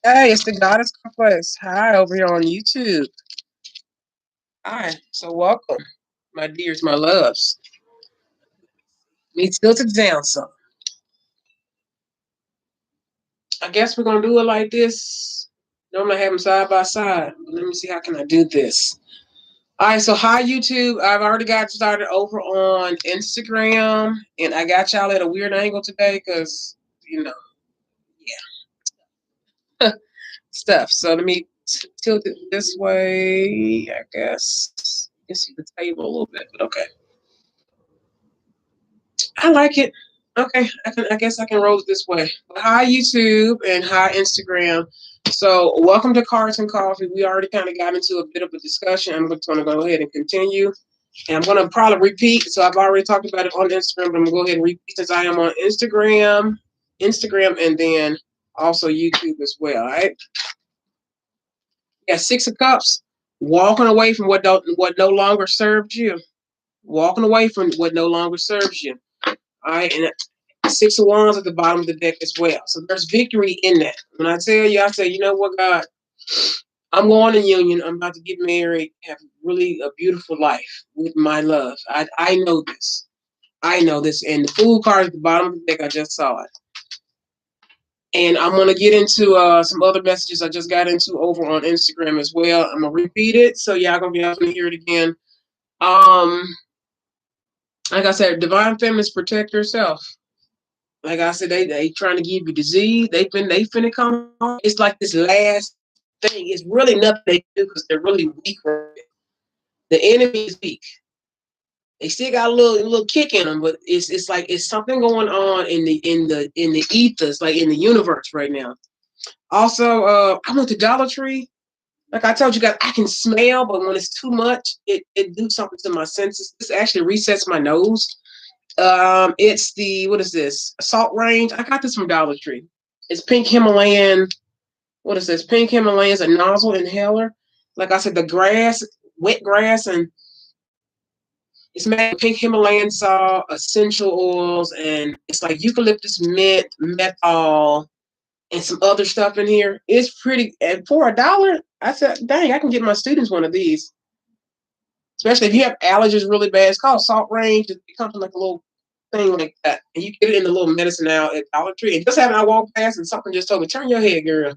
Hey, it's the Goddess Complex. Hi, over here on YouTube. Hi, so welcome, my dears, my loves. Need to filter down some. I guess we're gonna do it like this. Normally I have them side by side. Let me see how can I do this. All right, so hi YouTube. I've already got started over on Instagram, and I got y'all at a weird angle today because you know, yeah, stuff. So let me tilt it this way. I guess you can see the table a little bit, but okay. I like it. Okay, I guess I can roll it this way. Hi YouTube and hi Instagram. So welcome to Cards and Coffee. We already kind of got into a bit of a discussion. I'm going to go ahead and continue. And I'm going to probably repeat. So I've already talked about it on Instagram, but I'm going to go ahead and repeat since I am on Instagram, and then also YouTube as well. All right. Yeah, Six of Cups. Walking away from what no longer serves you. Walking away from what no longer serves you. All right, and Six of Wands at the bottom of the deck as well. So there's victory in that. When I tell you, I say, you know what, God, I'm going to union. I'm about to get married, have really a beautiful life with my love. I know this. I know this. And the Fool card at the bottom of the deck, I just saw it. And I'm going to get into some other messages I just got into over on Instagram as well. I'm going to repeat it. So y'all going to be able to hear it again. Um, like I said, divine feminines, protect yourself. Like I said, they trying to give you disease. They finna come on. It's like this last thing. It's really nothing they do because they're really weak. The enemy is weak. They still got a little kick in them, but it's like it's something going on in the ethers, like in the universe right now. Also, I went to Dollar Tree. Like I told you guys, I can smell, but when it's too much, it do something to my senses. This actually resets my nose. It's the what is this? Salt range. I got this from Dollar Tree. It's pink Himalayan. What is this? Pink Himalayan's a nozzle inhaler. Like I said, the grass, wet grass, and it's made with pink Himalayan salt, essential oils, and it's like eucalyptus, mint, menthol, and some other stuff in here. It's pretty. And for $1, I said, dang, I can get my students one of these. Especially if you have allergies really bad. It's called Salt Range. It comes in like a little thing like that. And you get it in the little medicine now at Dollar Tree. And just having I walk past and something just told me, turn your head, girl.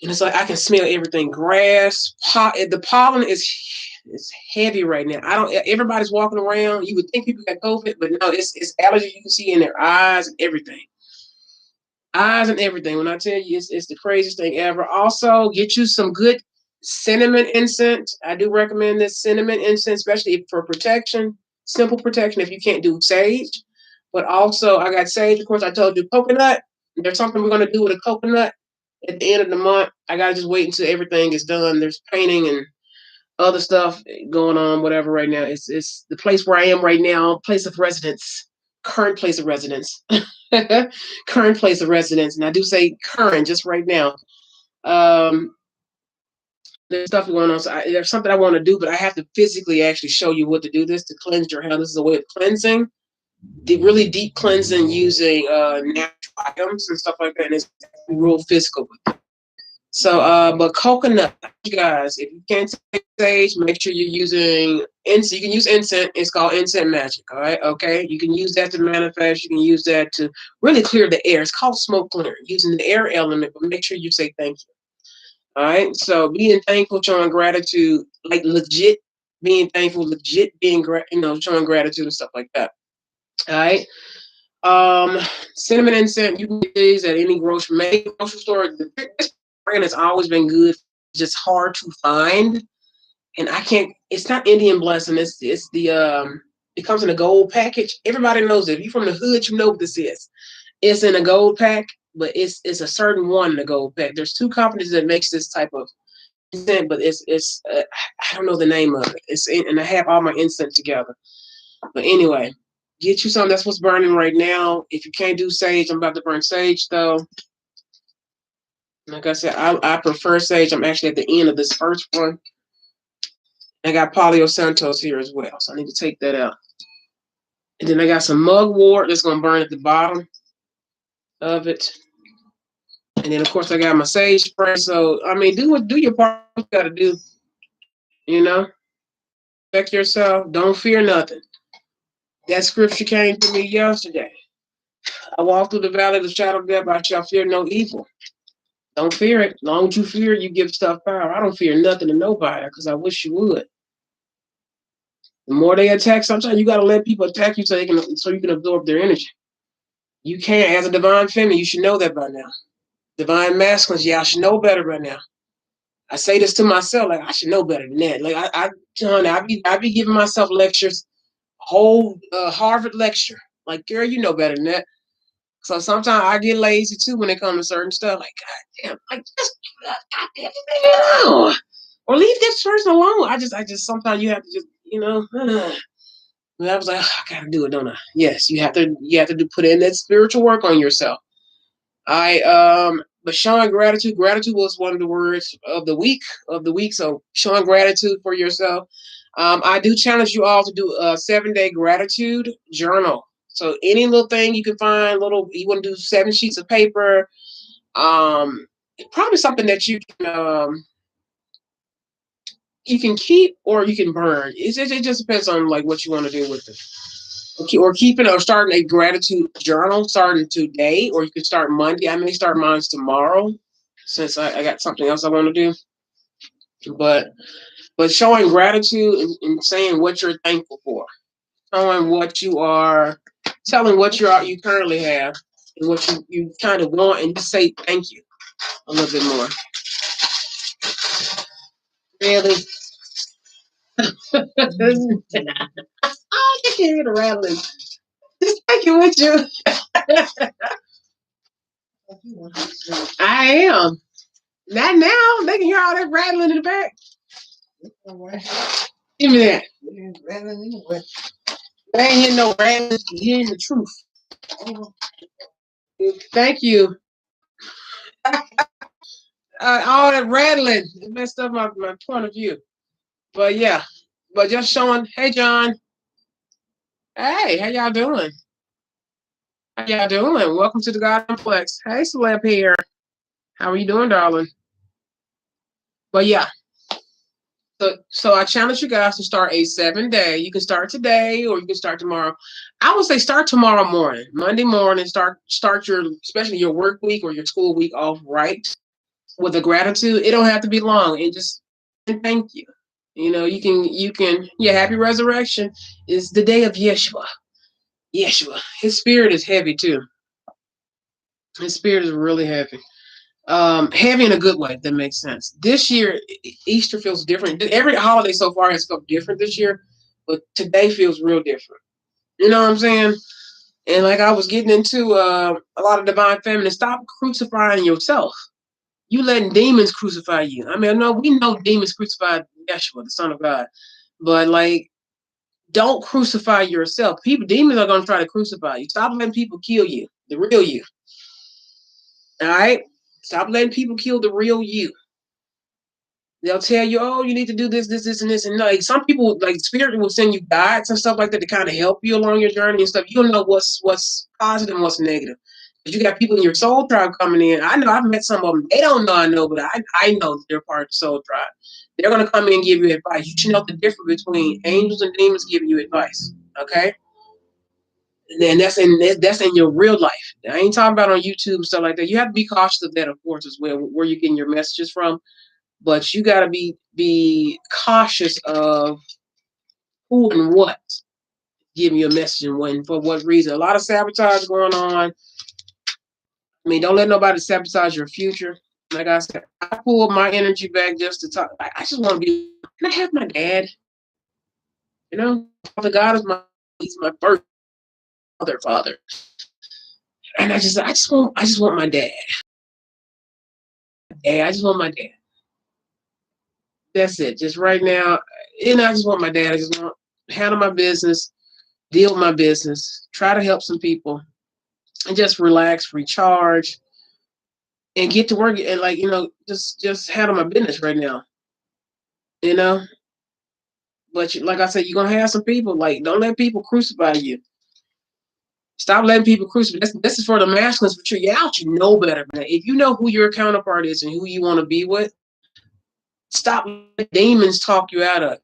And it's like I can smell everything. Grass, the pollen is heavy right now. I don't. Everybody's walking around. You would think people got COVID, but no, it's allergies you can see in their eyes and everything. Eyes and everything. When I tell you, it's the craziest thing ever. Also, get you some good cinnamon incense. I do recommend this cinnamon incense, especially for protection, simple protection. If you can't do sage, but also I got sage. Of course, I told you coconut. There's something we're gonna do with a coconut at the end of the month. I gotta just wait until everything is done. There's painting and other stuff going on, whatever. Right now, it's the place where I am right now, place of residence, current place of residence, current place of residence, and I do say current just right now. Um, there's stuff going on. So there's something I want to do, but I have to physically actually show you what to do this to cleanse your health. This is a way of cleansing, really deep cleansing using natural items and stuff like that. And it's real physical. So, but coconut, you guys, if you can't take sage, make sure you're using incense. You can use incense. It's called incense magic. All right. Okay. You can use that to manifest. You can use that to really clear the air. It's called smoke clearing, using the air element, but make sure you say thank you. All right. So being thankful, showing gratitude, like legit being thankful, legit being, showing gratitude and stuff like that. All right. Cinnamon incense, you can get these at any grocery store. This brand has always been good. It's just hard to find. And I can't, it's not Indian Blessing. It's the, it comes in a gold package. Everybody knows it. If you're from the hood, you know what this is. It's in a gold pack, but it's a certain one in the gold pack. There's two companies that makes this type of incense, but it's I don't know the name of it. And I have all my incense together. But anyway, get you something. That's what's burning right now. If you can't do sage, I'm about to burn sage though. Like I said, I prefer sage. I'm actually at the end of this first one. I got Palo Santos here as well, so I need to take that out. And then I got some mugwort that's gonna burn at the bottom of it. And then of course I got my sage spray. So I mean, do your part. What you gotta do. You know, protect yourself. Don't fear nothing. That scripture came to me yesterday. I walk through the valley of the shadow of death. I shall fear no evil. Don't fear it. As long as you fear it, you give stuff power. I don't fear nothing to nobody because I wish you would. The more they attack, sometimes you gotta let people attack you so you can absorb their energy. You can't, as a divine feminine, you should know that by now. Divine masculines, yeah, I should know better by now. I say this to myself, like I should know better than that. Like John, I be giving myself lectures, whole Harvard lecture. Like, girl, you know better than that. So sometimes I get lazy too when it comes to certain stuff. Like, God damn, like just goddamn, leave me alone, or leave this person alone. I just sometimes you have to just, And I was like, oh, I gotta do it, don't I? Yes, you have to put in that spiritual work on yourself. But showing gratitude. Gratitude was one of the words of the week. So showing gratitude for yourself. I do challenge you all to do a 7-day gratitude journal. So any little thing you can find, you want to do 7 sheets of paper. Um, Probably something that you can keep or you can burn. It just depends on like what you want to do with it. Or keeping or starting a gratitude journal starting today, or you can start Monday. I may start mine tomorrow since I got something else I want to do. But showing gratitude and saying what you're thankful for, showing what you are, telling what you currently have and what you kind of want, and just say thank you a little bit more. Really? I can't hear the rattling. Just thank you with you. I am. Not now. They can hear all that rattling in the back. Give me that. They ain't hearing no rattling. You hearing the truth. Thank you. All that rattling it messed up my point of view. But yeah, but just showing. Hey, John. Hey, how y'all doing? How y'all doing? Welcome to the God Complex. Hey, Celeb here. How are you doing, darling? But yeah, so I challenge you guys to start a 7-day. You can start today or you can start tomorrow. I would say start tomorrow morning, Monday morning. Start your, especially your work week or your school week off right with a gratitude. It don't have to be long. And just thank you. You can. Yeah, happy resurrection is the day of Yeshua. Yeshua. His spirit is heavy too. His spirit is really heavy. Heavy in a good way. If that makes sense. This year, Easter feels different. Every holiday so far has felt different this year, but today feels real different. You know what I'm saying? And like I was getting into a lot of divine feminine, stop crucifying yourself. You letting demons crucify you. I mean, no, we know demons crucified Yeshua, the Son of God, but like, don't crucify yourself. Demons are going to try to crucify you. Stop letting people kill you, the real you. All right? Stop letting people kill the real you. They'll tell you, oh, you need to do this, this, this, and this. And like some people, like spirit will send you guides and stuff like that to kind of help you along your journey and stuff. You don't know what's positive and what's negative. But you got people in your soul tribe coming in. I know I've met some of them. They don't know I know, but I know that they're part of the soul tribe. They're going to come in and give you advice. You should know the difference between angels and demons giving you advice. Okay? And that's in your real life. I ain't talking about on YouTube and stuff like that. You have to be cautious of that, of course, as well, where you're getting your messages from. But you got to be cautious of who and what giving you a message and when for what reason. A lot of sabotage going on. I mean, don't let nobody sabotage your future. Like I said, I pulled my energy back just to talk. I just want to be. Can I have my dad? You know, Father God is he's my first father. And I just want my dad. Hey, I just want my dad. That's it. Just right now, I just want my dad. I just want to handle my business, deal with my business, try to help some people, and just relax, recharge, and get to work. And like just handle my business right now. You know, but like I said, you're gonna have some people. Like, don't let people crucify you. Stop letting people crucify. This is for the masculines, but you're out. You know better. If you know who your counterpart is and who you want to be with, stop letting demons talk you out of it.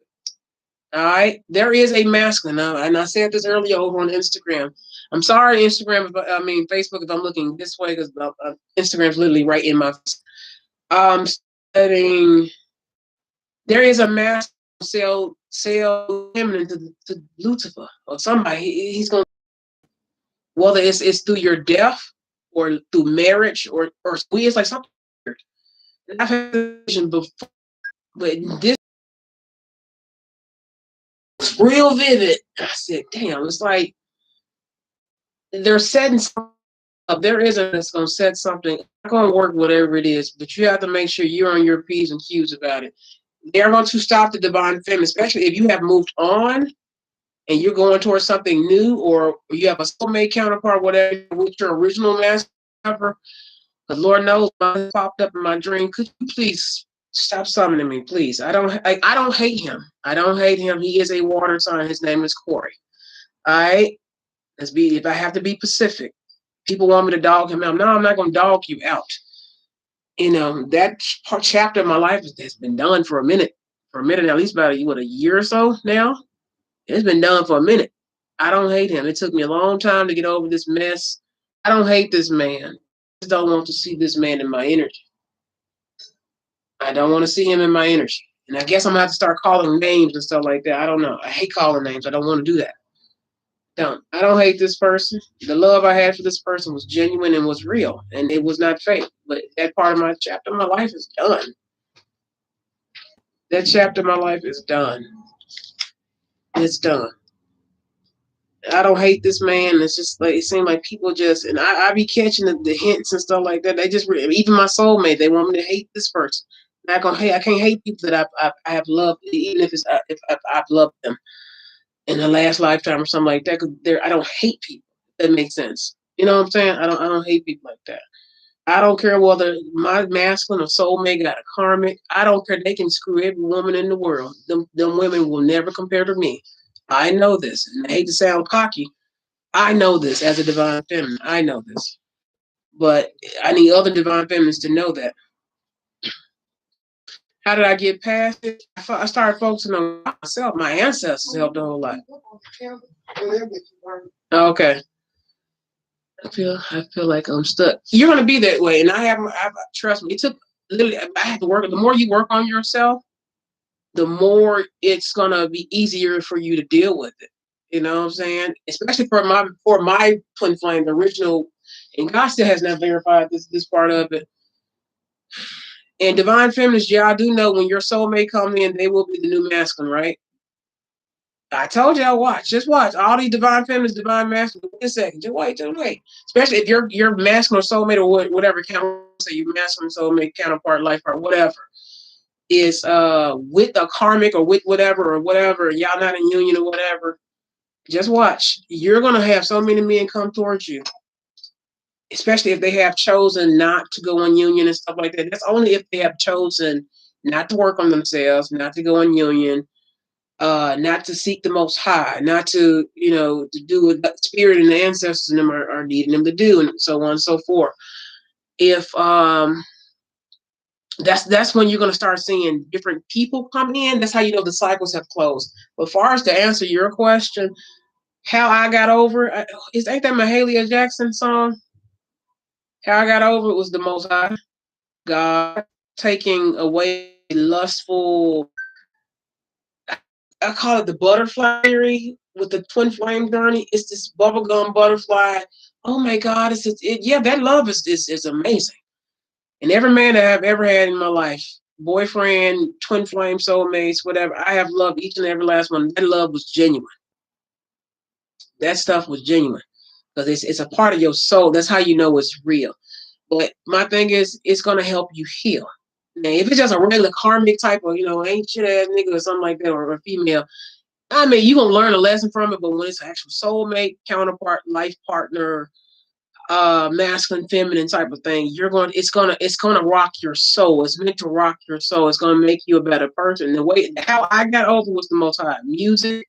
All right, there is a masculine, and I said this earlier over on Instagram. I'm sorry, Instagram. Facebook. If I'm looking this way, because Instagram's literally right in my face. Setting. There is a masculine sell feminine to Lucifer or somebody. He's gonna, whether it's through your death or through marriage or it's like something weird. I've had this vision before, but this real vivid. I said, damn, it's like they're setting something up. There isn't that's going to set something. It's not going to work, whatever it is, but you have to make sure you're on your P's and Q's about it. They're going to stop the divine feminine, especially if you have moved on and you're going towards something new, or you have a soulmate counterpart, whatever, with your original master. Because Lord knows, mine popped up in my dream. Could you please stop summoning me, please? I don't hate him. I don't hate him. He is a water sign. His name is Corey. All right. If I have to be Pacific, people want me to dog him out. No, I'm not going to dog you out. That chapter of my life has been done for a minute. For a minute, at least about a year or so now. It's been done for a minute. I don't hate him. It took me a long time to get over this mess. I don't hate this man. I just don't want to see this man in my energy. I don't want to see him in my energy. And I guess I'm going to have to start calling names and stuff like that. I don't know. I hate calling names. I don't want to do that. I don't hate this person. The love I had for this person was genuine and was real, and it was not fake. But that part of my chapter of my life is done. That chapter of my life is done. It's done. I don't hate this man. It's just like it seems like people just, and I be catching the hints and stuff like that. They just, even my soulmate, they want me to hate this person. I'm not gonna hate. I can't hate people that I have loved, even if I've loved them in the last lifetime or something like that. Cause I don't hate people. That makes sense. You know what I'm saying? I don't hate people like that. I don't care whether my masculine or soulmate got a karmic. I don't care. They can screw every woman in the world. Them women will never compare to me. I know this, and I hate to sound cocky. I know this as a divine feminine. I know this, but I need other divine feminines to know that. How did I get past it? I started focusing on myself. My ancestors helped a whole lot. Okay. I feel like I'm stuck. You're gonna be that way, and I trust me. It took literally. I had to work. The more you work on yourself, the more it's gonna be easier for you to deal with it. You know what I'm saying? Especially for my twin flame, the original, and God still has not verified this part of it. And divine feminists, y'all do know when your soulmate come in, they will be the new masculine, right? I told y'all, just watch. All these divine feminists, divine masculine. Wait a second, just wait. Especially if your masculine soulmate or whatever say your masculine soulmate, counterpart, life part, whatever, is with a karmic or with whatever, y'all not in union or whatever. Just watch. You're gonna have so many men come towards you, especially if they have chosen not to go in union and stuff like that. That's only if they have chosen not to work on themselves, not to go in union, not to seek the Most High, not to, to do what the spirit and the ancestors in them are needing them to do, and so on and so forth. If that's when you're going to start seeing different people come in. That's how you know the cycles have closed. But as far as to answer your question, how I got over ain't that Mahalia Jackson song? How I got over it was the Most High, God taking away lustful. I call it the butterfly theory with the twin flame journey. It's this bubblegum butterfly. Oh my God! That love is amazing. And every man that I've ever had in my life, boyfriend, twin flame, soulmates, whatever, I have loved each and every last one. That love was genuine. That stuff was genuine because it's a part of your soul. That's how you know it's real. But my thing is, it's gonna help you heal. Now, if it's just a regular karmic type of, ain't shit ass nigga or something like that, or a female, I mean, you're gonna learn a lesson from it. But when it's an actual soulmate, counterpart, life partner, masculine, feminine type of thing, it's gonna rock your soul. It's meant to rock your soul. It's gonna make you a better person. How I got over was the Most High. Music,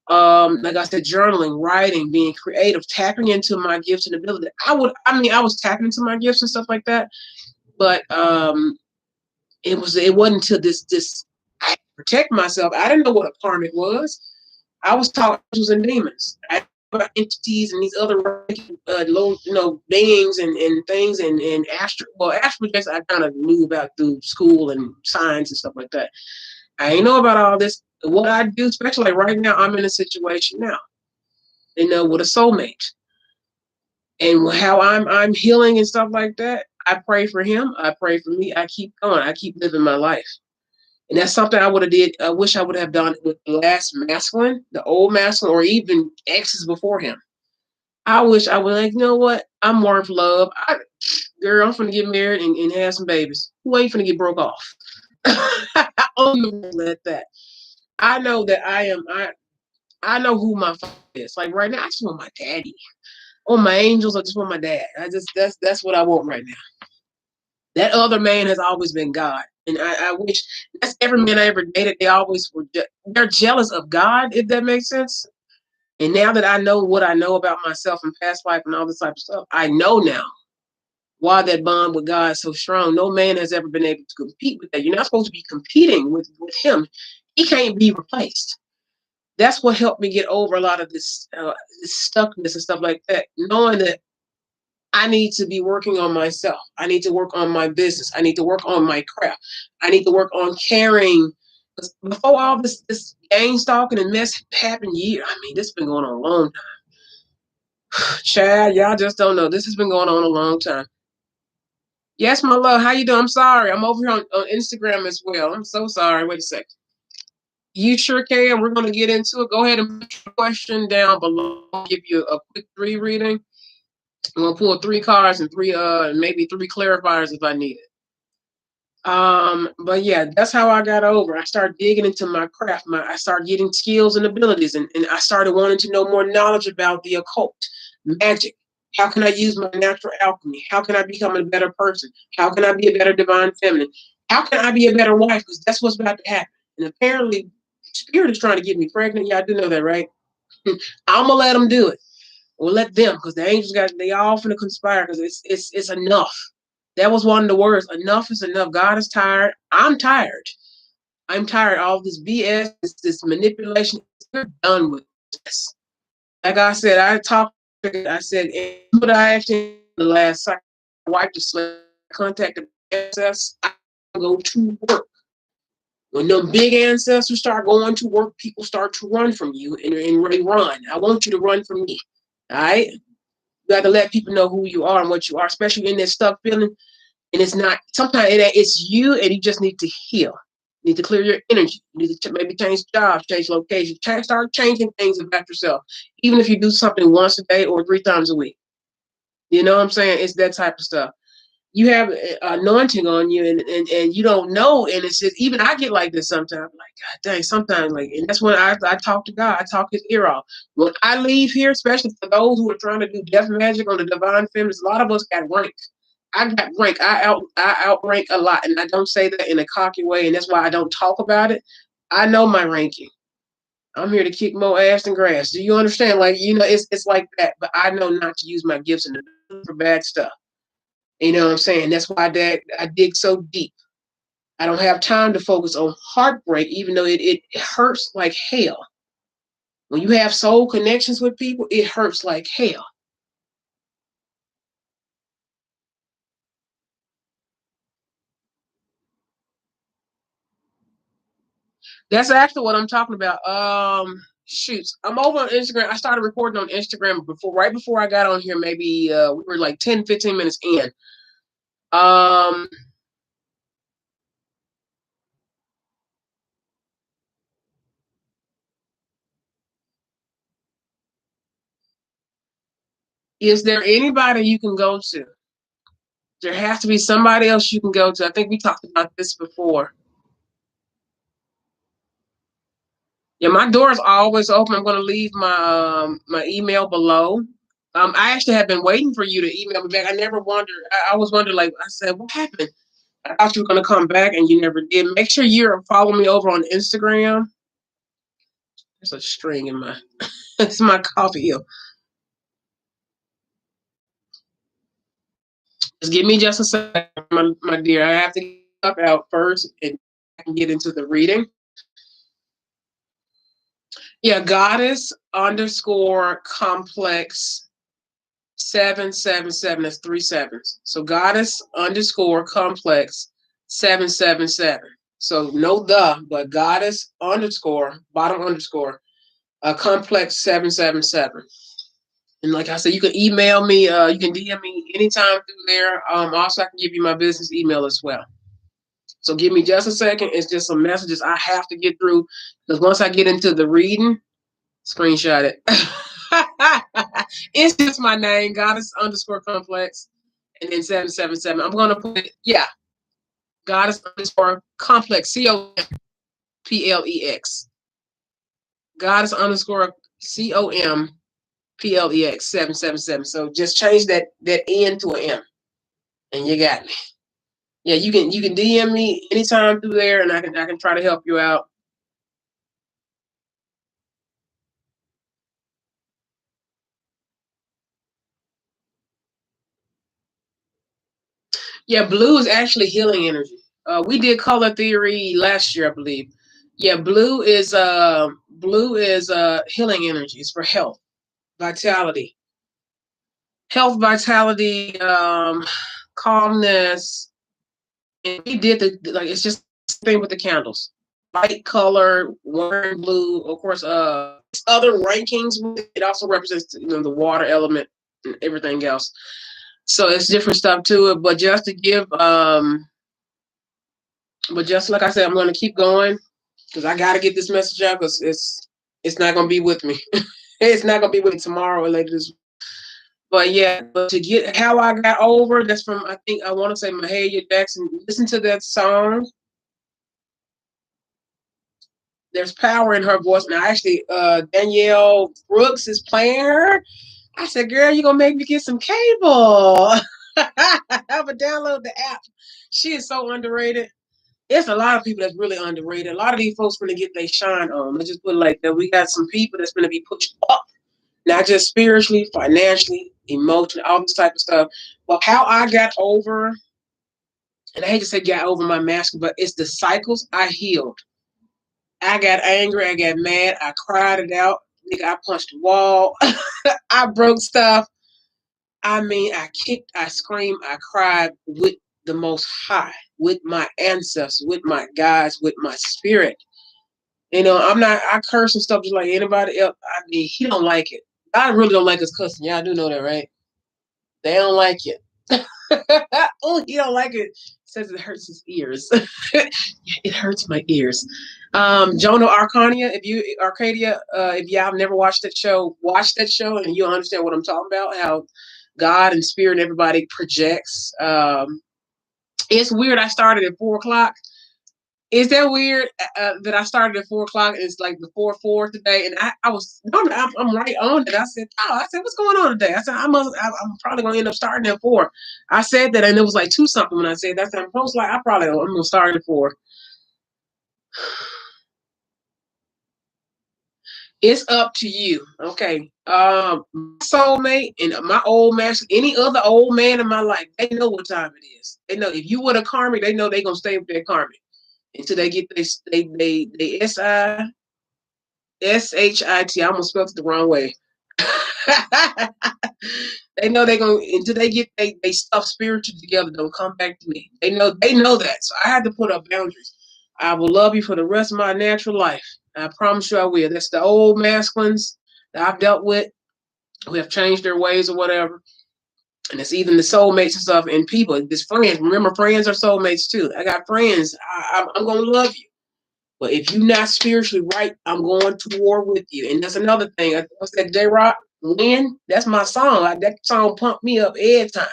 Like I said, journaling, writing, being creative, tapping into my gifts and ability. I was tapping into my gifts and stuff like that, but it wasn't until this I protect myself. I didn't know what a karmic was. I was taught angels and demons. I knew about entities and these other low, beings and things and astral projects I kind of knew about through school and science and stuff like that. I ain't know about all this. What I do, especially like right now, I'm in a situation now, with a soulmate, and how I'm healing and stuff like that. I pray for him. I pray for me. I keep going. I keep living my life. And that's something I would have did. I wish I would have done with the last masculine, the old masculine, or even exes before him. I wish I would like, you know what? I'm worth love. Girl, I'm finna get married and have some babies. Who ain't finna get broke off? I'm the one at that. I know that I am. I know who my father is. Like right now, I just want my daddy. Oh, my angels, I just want my dad. That's what I want right now. That other man has always been God. And I wish that's every man I ever dated, they always they're jealous of God, if that makes sense. And now that I know what I know about myself and past life and all this type of stuff, I know now why that bond with God is so strong. No man has ever been able to compete with that. You're not supposed to be competing with him. He can't be replaced. That's what helped me get over a lot of this stuckness and stuff like that, knowing that I need to be working on myself. I need to work on my business. I need to work on my craft. I need to work on caring. Before all this gang stalking and mess happened, this has been going on a long time. Chad, y'all just don't know. This has been going on a long time. Yes, my love. How you doing? I'm sorry. I'm over here on Instagram as well. I'm so sorry. Wait a second. You sure can. We're going to get into it. Go ahead and put your question down below. I'll give you a quick 3 reading. I'm gonna pull 3 cards and maybe 3 clarifiers if I need it. But yeah, that's how I got over. I started digging into my craft. I started getting skills and abilities, and I started wanting to know more knowledge about the occult, magic. How can I use my natural alchemy? How can I become a better person? How can I be a better divine feminine? How can I be a better wife? Because that's what's about to happen. And apparently, Spirit is trying to get me pregnant. Yeah, I do know that, right? I'm gonna let them do it. We'll let them, because the angels they all finna conspire, because it's enough. That was one of the words. Enough is enough. God is tired. I'm tired. I'm tired of all this BS, this manipulation. We're done with this. Like I said, I said, what I actually the last cycle, my wife just contacted ancestors. I go to work. When them big ancestors start going to work, people start to run from you and really run. I want you to run from me. All right? You got to let people know who you are and what you are, especially in that stuck feeling. And it's not, sometimes it's you, and you just need to heal. You need to clear your energy. You need to maybe change jobs, change location, start changing things about yourself. Even if you do something once a day or 3 times a week. You know what I'm saying? It's that type of stuff. You have anointing on you, and you don't know. And it's just, even I get like this sometimes. Like, God dang, sometimes, like, and that's when I talk to God. I talk his ear off. When I leave here, especially for those who are trying to do death magic on the divine feminines, a lot of us got rank. I got rank. I outrank a lot, and I don't say that in a cocky way, and that's why I don't talk about it. I know my ranking. I'm here to kick more ass than grass. Do you understand? Like, it's like that. But I know not to use my gifts for bad stuff. You know what I'm saying? That's why I dig so deep. I don't have time to focus on heartbreak, even though it hurts like hell. When you have soul connections with people, it hurts like hell. That's actually what I'm talking about. Shoots. I'm over on Instagram. I started recording on Instagram right before I got on here. Maybe we were like 10, 15 minutes in. Um, is there anybody you can go to? There has to be somebody else you can go to. I think we talked about this before. Yeah, my door is always open. I'm going to leave my email below. I actually have been waiting for you to email me back. I never wondered. I was wondering, like, I said, what happened? I thought you were going to come back, and you never did. Make sure you're following me over on Instagram. There's a string in my it's my coffee here. Just give me just a second, my dear. I have to get up out first and I can get into the reading. Yeah, goddess underscore complex 777. That's 3 7s. So goddess underscore complex 777. So no but goddess underscore bottom underscore complex 777. And like I said, you can email me. You can DM me anytime through there. Also, I can give you my business email as well. So give me just a second. It's just some messages I have to get through because once I get into the reading, screenshot it. It's just my name, goddess underscore complex, and then 777. I'm gonna put it, yeah, goddess underscore complex, COMPLEX. Goddess underscore COMPLEX 777. So just change that N to an M, and you got me. Yeah, you can DM me anytime through there, and I can try to help you out. Yeah, blue is actually healing energy. We did color theory last year, I believe. Yeah, blue is healing energy. It's for health, vitality, calmness. And we did it's just the thing with the candles. Light color, warm blue. Of course, other rankings. It also represents the water element and everything else. So it's different stuff to it. But just to give but just like I said, I'm going to keep going because I got to get this message out because it's not going to be with me. It's not going to be with me tomorrow or later this week. But yeah, but to get how I got over, that's from, I think, I want to say Mahalia Jackson. Listen to that song. There's power in her voice. Now, actually, Danielle Brooks is playing her. I said, girl, you're going to make me get some cable. But download the app. She is so underrated. There's a lot of people that's really underrated. A lot of these folks going to get their shine on. Let's just put it like that. We got some people that's going to be pushed up, not just spiritually, financially, emotionally, all this type of stuff. But how I got over, and I hate to say got over my mask, but it's the cycles I healed. I got angry. I got mad. I cried it out. Nigga, I punched the wall. I broke stuff. I mean, I kicked, I screamed, I cried with the Most High, with my ancestors, with my guides, with my spirit. I curse and stuff just like anybody else. I mean, he don't like it. I really don't like his cussing. Y'all do know that, right? They don't like it. Oh, he don't like it. Says it hurts his ears. It hurts my ears. Jonah Arcadia, if y'all have never watched that show, watch that show and you'll understand what I'm talking about. How God and spirit and everybody projects. It's weird. I started at 4 o'clock. Is that weird that I started at 4 o'clock and it's like before 4 today? And I was, I'm right on it. I said, what's going on today? I said, I'm probably going to end up starting at 4. I said that and it was like 2 something when I said that. I'm post like, I'm going to start at 4. It's up to you. Okay. My soulmate and my old master, any other old man in my life, they know what time it is. They know if you were a karmic, they know they're going to stay with their karmic until they get they SHIT. I almost spelled it the wrong way. They know they're gonna until they get they stuff spiritual together. Don't come back to me. They know that. So I had to put up boundaries. I will love you for the rest of my natural life. I promise you I will. That's the old masculines that I've dealt with who have changed their ways or whatever. And it's even the soulmates and stuff and people. It's friends. Remember, friends are soulmates too. I got friends. I'm gonna love you. But if you're not spiritually right, I'm going to war with you. And that's another thing. What's that, J Rock? Win? That's my song. That song pumped me up every time.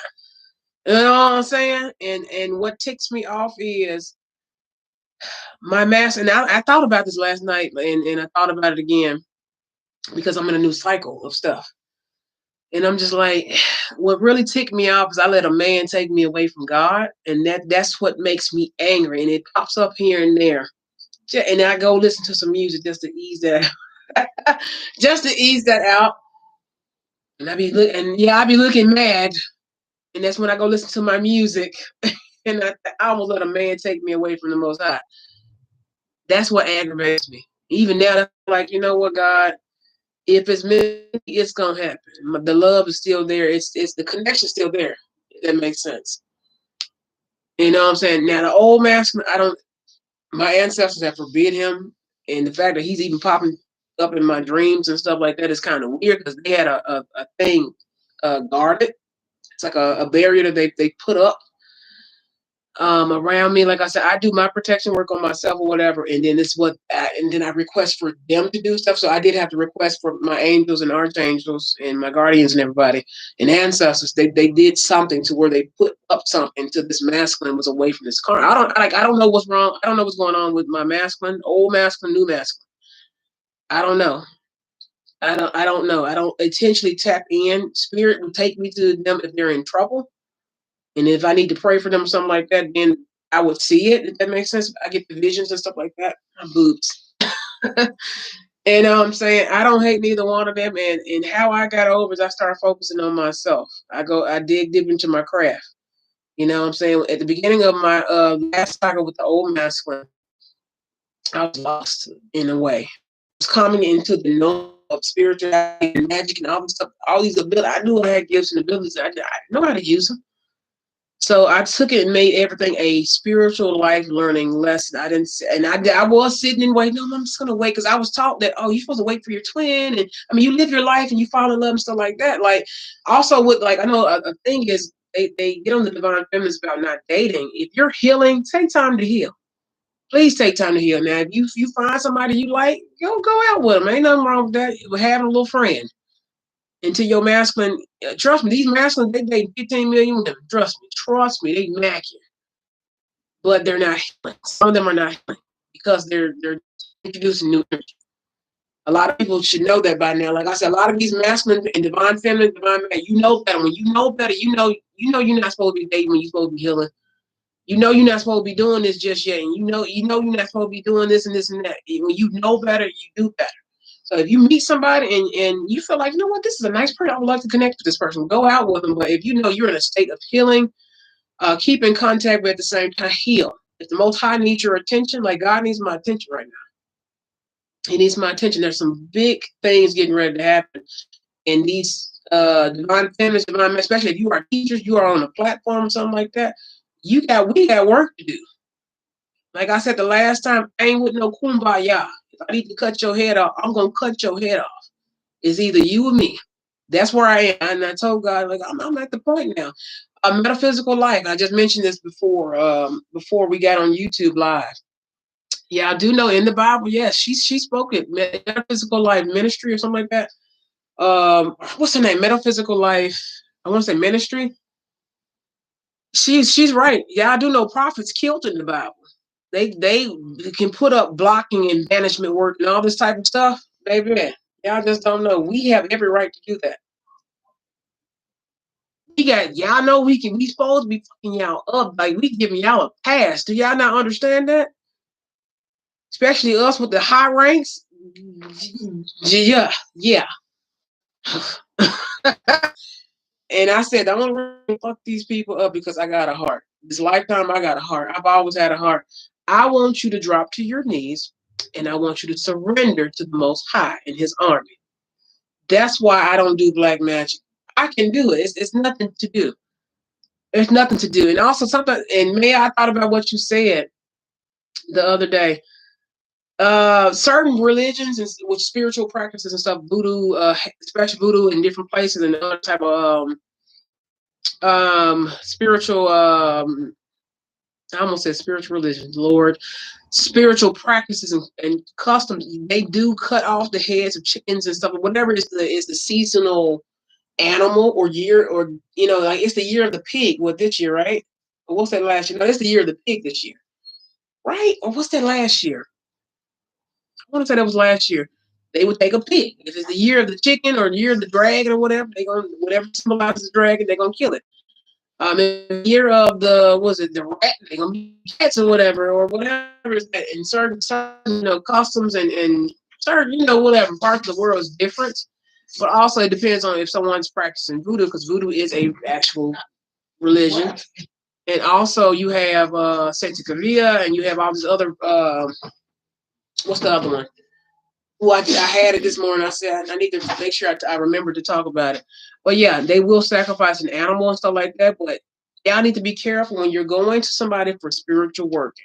You know what I'm saying? And what ticks me off is my master. And I thought about this last night and I thought about it again because I'm in a new cycle of stuff. And I'm just like, what really ticked me off is I let a man take me away from God. And that's what makes me angry. And it pops up here and there. And I go listen to some music just to ease that. just to ease that out. And I be looking mad, and that's when I go listen to my music, and I almost let a man take me away from the Most High. That's what aggravates me. Even now, I'm like, you know what, God, if it's me, it's gonna happen. The love is still there. It's the connection still there. If that makes sense. You know what I'm saying? Now the old master, I don't. My ancestors have forbid him, and the fact that he's even popping up in my dreams and stuff like that is kind of weird because they had a thing guarded. It's like a barrier that they put up around me. Like I said, I do my protection work on myself or whatever, and then and then I request for them to do stuff. So I did have to request for my angels and archangels and my guardians and everybody and ancestors. They did something to where they put up something to this masculine was away from this car. I don't know what's wrong. I don't know what's going on with my masculine, old masculine, new masculine. I don't know. I don't know. I don't intentionally tap in. Spirit will take me to them if they're in trouble. And if I need to pray for them or something like that, then I would see it, if that makes sense. I get the visions and stuff like that. My boobs. And I'm saying I don't hate neither one of them. And how I got over is I started focusing on myself. I dig deep into my craft. You know what I'm saying? At the beginning of my last cycle with the old masculine, I was lost in a way. I was coming into the know of spirituality and magic and all this stuff, all these abilities. I knew I had gifts and abilities. I know how to use them. So I took it and made everything a spiritual life learning lesson. I didn't, and I was sitting and waiting. No, I'm just gonna wait because I was taught that you're supposed to wait for your twin, and I mean you live your life and you fall in love and stuff like that. Like also with like I know a thing is they get on the divine feminines about not dating. If you're healing, take time to heal. Please take time to heal. Now, if you find somebody you like, go out with them. Ain't nothing wrong with that. With having a little friend. Until your masculine, trust me, these masculine, they date 15 million women. Trust me, they macking, but they're not healing. Some of them are not healing because they're introducing new energy. A lot of people should know that by now. Like I said, a lot of these masculine and divine feminine, divine man, you know better. When you know better, you know you're not supposed to be dating when you're supposed to be healing. You know you're not supposed to be doing this just yet, and you know you're not supposed to be doing this and this and that. When you know better, you do better. So if you meet somebody and you feel like, you know what, this is a nice person, I would like to connect with this person, go out with them. But if you know you're in a state of healing, keep in contact, but at the same time, heal. If the Most High needs your attention, like God needs my attention right now. He needs my attention. There's some big things getting ready to happen. And these divine feminists, divine men, especially if you are teachers, you are on a platform or something like that, we got work to do. Like I said the last time, I ain't with no kumbaya. If I need to cut your head off, I'm gonna cut your head off. It's either you or me. That's where I am. And I told God, like, I'm at the point now. A metaphysical life. I just mentioned this before we got on YouTube live. Yeah, I do know in the Bible, yes, she spoke it. Metaphysical life ministry or something like that. What's her name? Metaphysical life. I want to say ministry. She's right. Yeah, I do know prophets killed in the Bible. They can put up blocking and banishment work and all this type of stuff, baby. Y'all just don't know. We have every right to do that. Y'all know we supposed to be fucking y'all up. Like we giving y'all a pass. Do y'all not understand that? Especially us with the high ranks. Yeah, yeah. And I said, I don't really fuck these people up because I got a heart. This lifetime, I got a heart. I've always had a heart. I want you to drop to your knees and I want you to surrender to the Most High and His army. That's why I don't do black magic. I can do it. It's nothing to do. There's nothing to do. And also something, and May, I thought about what you said the other day. Certain religions and with spiritual practices and stuff, voodoo, especially voodoo in different places and other type of spiritual I almost said spiritual religion, Lord, spiritual practices and customs, they do cut off the heads of chickens and stuff, whatever is the seasonal animal or year, or like it's the year of the pig. What this year, right? Or what's that last year? No, it's the year of the pig this year, right? Or what's that last year? I want to say that was last year. They would take a pig. If it's the year of the chicken or the year of the dragon or whatever, they gonna whatever symbolizes the dragon, they're gonna kill it. In the year of the rat, they're gonna be cats or whatever is that in certain customs and certain, you know, whatever parts of the world is different. But also it depends on if someone's practicing voodoo, because voodoo is a actual religion. And also you have Santa Caria, and you have all these other what's the other one? Well, I had it this morning. I said I need to make sure I remember to talk about it. But yeah, they will sacrifice an animal and stuff like that. But y'all need to be careful when you're going to somebody for spiritual work.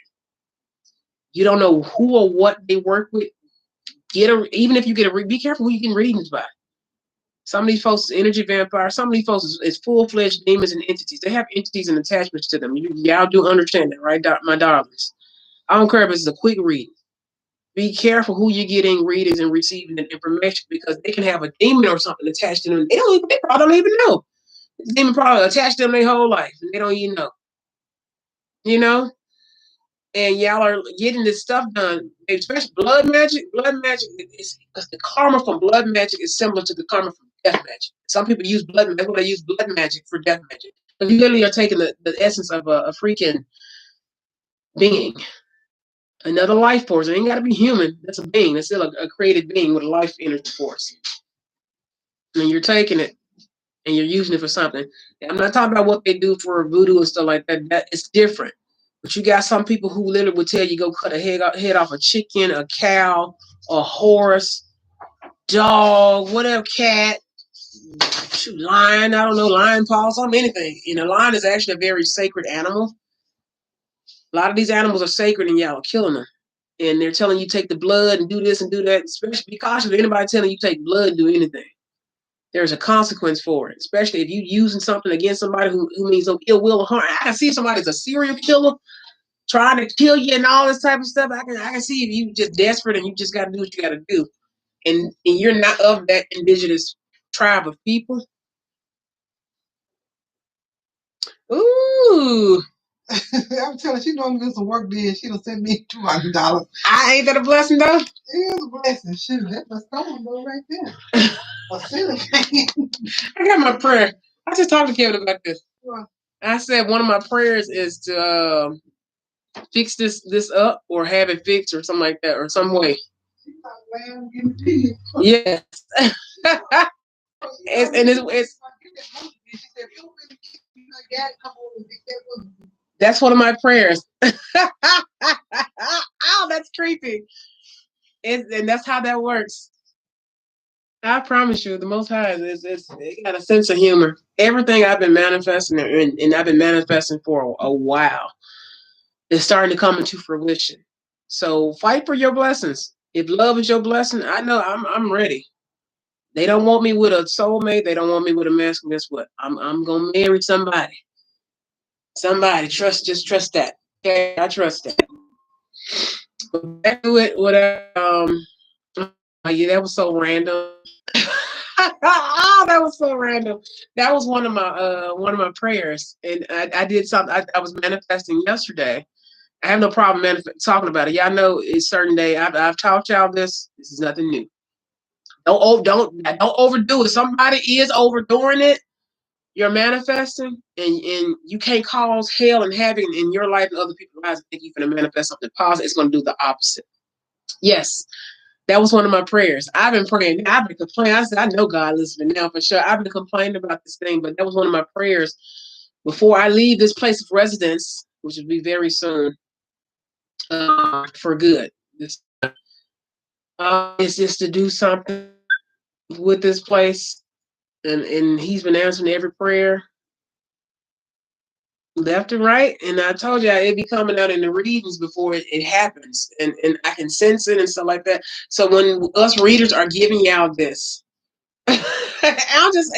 You don't know who or what they work with. Even if you get be careful who you get readings by. Some of these folks is energy vampires. Some of these folks is full-fledged demons and entities. They have entities and attachments to them. Y'all do understand that, right, my darlings? I don't care if it's a quick read. Be careful who you're getting readings and receiving information, because they can have a demon or something attached to them. They probably don't even know. The demon probably attached to them their whole life, and they don't even know. You know? And y'all are getting this stuff done, especially blood magic. Blood magic is because the karma from blood magic is similar to the karma from death magic. Some people use blood magic. That's what they use blood magic for death magic. But you literally are taking the essence of a freaking being, another life force. It ain't got to be human. That's a being. That's still a created being with a life energy force. And you're taking it and you're using it for something. And I'm not talking about what they do for voodoo and stuff like that. That it's different. But you got some people who literally will tell you go cut a head off a chicken, a cow, a horse, dog, whatever, cat, lion, I don't know, lion paw, something, anything. You know, lion is actually a very sacred animal. A lot of these animals are sacred, and y'all are killing them. And they're telling you take the blood and do this and do that. Especially be cautious of anybody telling you take blood and do anything. There's a consequence for it, especially if you're using something against somebody who means no ill will or harm. I can see somebody's a serial killer trying to kill you and all this type of stuff. I can see if you just desperate and you just got to do what you got to do, and you're not of that indigenous tribe of people. Ooh. I'm telling she know I'm doing some work there. She done send me $200. Ain't that a blessing though? It is a blessing. Shit, that's my stone though right there. A ceiling fan. I got my prayer. I just talked to Kevin about this. I said one of my prayers is to fix this up or have it fixed or something like that or some way. Yes. it's that's one of my prayers. Oh, that's creepy. And that's how that works. I promise you, the Most High it got a sense of humor. Everything I've been manifesting and I've been manifesting for a while is starting to come into fruition. So fight for your blessings. If love is your blessing, I know I'm ready. They don't want me with a soulmate. They don't want me with a masculine. Guess what? I'm gonna marry somebody. Somebody just trust that. Okay, I trust that. But back to it. Whatever. Yeah, that was so random. Oh, that was so random. That was one of my prayers, and I did something. I was manifesting yesterday. I have no problem talking about it. Y'all know it's certain day. I've taught y'all this. This is nothing new. Don't overdo it. Somebody is overdoing it. You're manifesting, and you can't cause hell and havoc in your life and other people's lives. Think you're going to manifest something positive. It's going to do the opposite. Yes, that was one of my prayers. I've been praying. I've been complaining. I said, I know God listening now for sure. I've been complaining about this thing, but that was one of my prayers before I leave this place of residence, which will be very soon, for good. It's just to do something with this place, and He's been answering every prayer, left and right. And I told you it'd be coming out in the readings before it happens, and I can sense it and stuff like that. So when us readers are giving y'all this, I'll just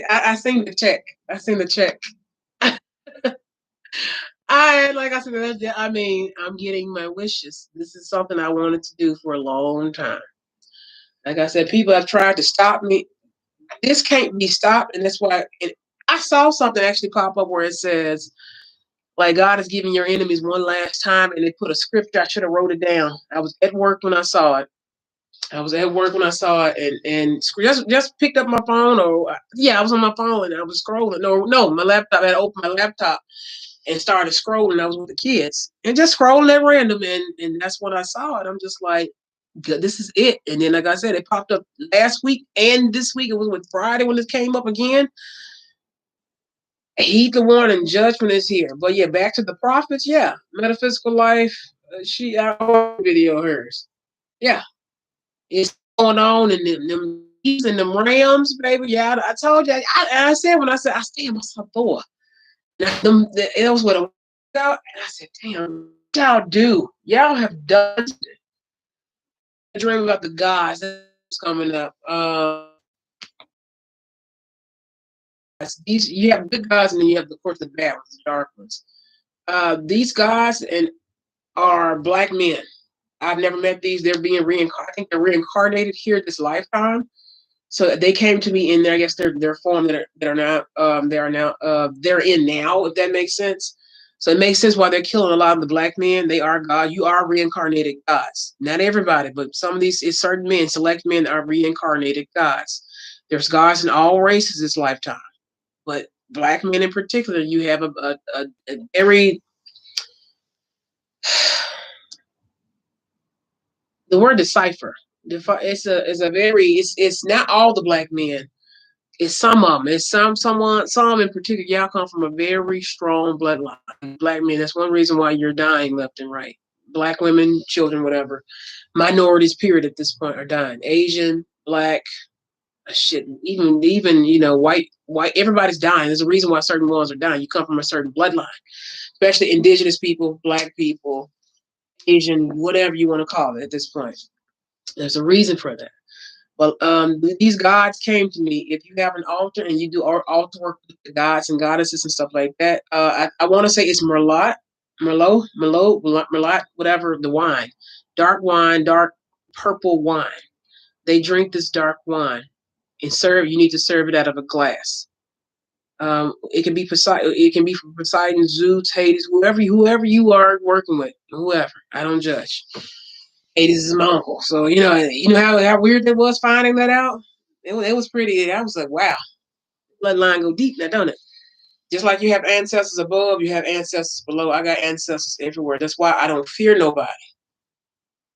I seen the check. I seen the check. Like I said, I mean, I'm getting my wishes. This is something I wanted to do for a long time. Like I said, people have tried to stop me. This can't be stopped, and that's why I saw something actually pop up where it says, like, God is giving your enemies one last time, and they put a scripture. I should have wrote it down. I was at work when I saw it. And just picked up my phone, or I was on my phone and I was scrolling. No, my laptop. I had opened my laptop and started scrolling. I was with the kids and just scrolling at random, and that's when I saw it. I'm just like, This is it. And then, like I said, it popped up last week and this week. It was with Friday when it came up again. Heed the warning, judgment is here. But yeah, back to the prophets. Yeah, metaphysical life. I video hers. Yeah, it's going on in them and them Rams, baby. Yeah, I told you. I said when I said I stand myself Thor. It was what I out, and I said, damn, y'all do. Y'all have done. I dream about the gods that's coming up. These you have good gods, and then you have, of course, the bad ones, the dark ones. These gods are black men. I've never met these. They're being reincarnated. I think they're reincarnated here this lifetime. So they came to me in there. I guess their form that are now they're in now. If that makes sense. So it makes sense why they're killing a lot of the black men. They are God. You are reincarnated gods. Not everybody, but some of these is certain men, select men are reincarnated gods. There's gods in all races this lifetime, but black men in particular, you have a very the word decipher. It's a very it's not all the black men. It's some of them. It's some in particular. Y'all come from a very strong bloodline. Black men. That's one reason why you're dying left and right. Black women, children, whatever. Minorities, period, at this point are dying. Asian, black, shit. Even white. Everybody's dying. There's a reason why certain ones are dying. You come from a certain bloodline, especially indigenous people, black people, Asian, whatever you want to call it at this point. There's a reason for that. Well, these gods came to me. If you have an altar and you do altar work with the gods and goddesses and stuff like that, I want to say it's Merlot, whatever the wine, dark purple wine. They drink this dark wine and serve. You need to serve it out of a glass. It can be Poseidon. It can be from Poseidon, Zeus, Hades, whoever you are working with, whoever. I don't judge. Hades is my uncle, so you know how weird it was finding that out. It was pretty. I was like, wow, bloodline go deep now, don't it? Just like you have ancestors above, you have ancestors below. I got ancestors everywhere. That's why I don't fear nobody.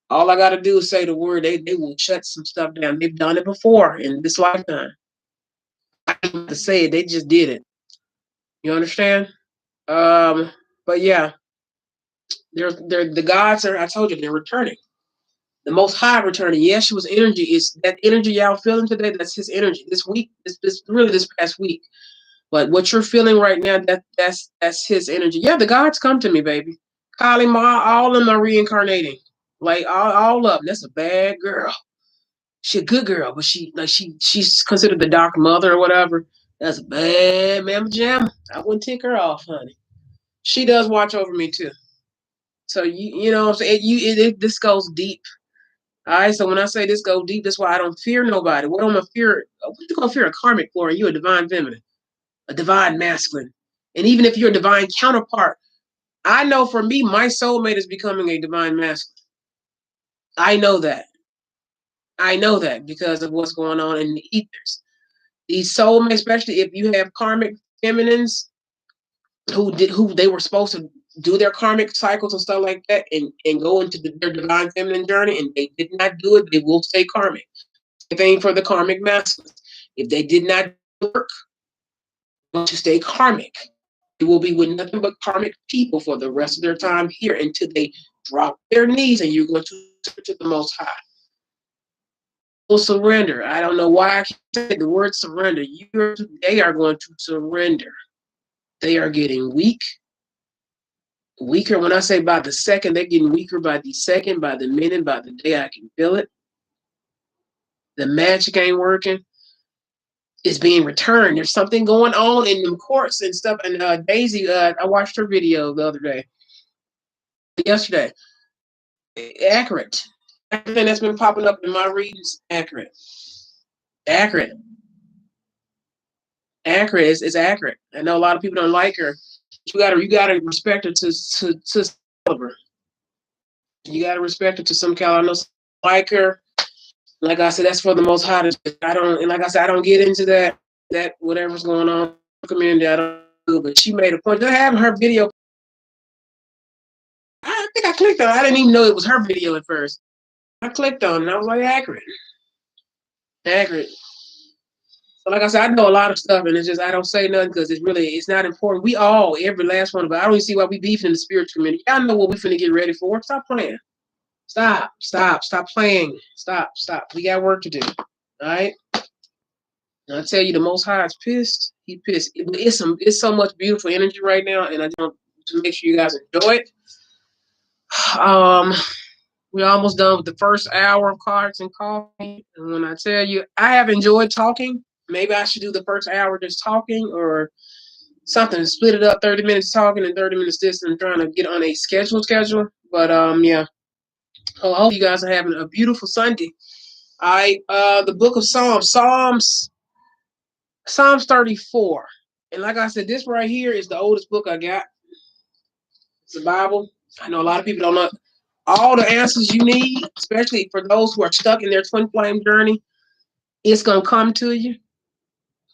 All I got to do is say the word. They will shut some stuff down. They've done it before in this lifetime. I don't have to say it. They just did it. You understand? But yeah, they're the gods are. I told you they're returning. The Most High returning. Yeshua's energy is that energy y'all feeling today. That's his energy. This week, this past week. But what you're feeling right now, that's his energy. Yeah, the gods come to me, baby. Kali Ma, all of them are reincarnating. Like all of them. That's a bad girl. She a good girl, but she's considered the dark mother or whatever. That's a bad mamma jamma. I wouldn't take her off, honey. She does watch over me too. So you know what I'm saying? This goes deep. All right, so when I say this go deep, that's why I don't fear nobody. What am I fear? What you gonna fear? A karmic for? You a divine feminine, a divine masculine, and even if you're a divine counterpart, I know for me, my soulmate is becoming a divine masculine. I know that. I know that because of what's going on in the ethers. These soulmates, especially if you have karmic feminines who they were supposed to do their karmic cycles and stuff like that and go into their divine feminine journey and they did not do it, they will stay karmic. Thing for the karmic masculines. If they did not work to stay karmic, they will be with nothing but karmic people for the rest of their time here until they drop their knees and you're going to turn to the Most High. Will surrender. I don't know why I can't say the word surrender. They are going to surrender. They are getting weaker. When I say by the second, they're getting weaker by the second, by the minute, by the day. I can feel it. The magic ain't working. Is being returned. There's something going on in them courts and stuff. And Daisy, I watched her video the other day, yesterday. Accurate. Everything that's been popping up in my readings, accurate. Accurate. Accurate is accurate. I know a lot of people don't like her. You gotta respect her to caliber. You gotta respect her to some caliber. I know some like her. Like I said, that's for the Most High. I don't get into that whatever's going on. Community, I don't do, but she made a point. They're having her video. I think I clicked on it. I didn't even know it was her video at first. I clicked on it. And I was like, accurate. Accurate. So like I said, I know a lot of stuff, and it's just I don't say nothing because it's not important. We all, every last one of us, I don't even see why we beefing in the spiritual community. Y'all know what we finna get ready for. Stop playing. Stop playing. Stop. We got work to do. All right. And I tell you, the Most High is pissed. He pissed. It's so much beautiful energy right now, and I just want to make sure you guys enjoy it. We're almost done with the first hour of Cards and Coffee. And when I tell you, I have enjoyed talking. Maybe I should do the first hour just talking or something. Split it up, 30 minutes talking and 30 minutes this, and trying to get on a schedule. But yeah. I hope you guys are having a beautiful Sunday. The book of Psalms 34. And like I said, this right here is the oldest book I got. It's the Bible. I know a lot of people don't know all the answers you need, especially for those who are stuck in their twin flame journey. It's going to come to you.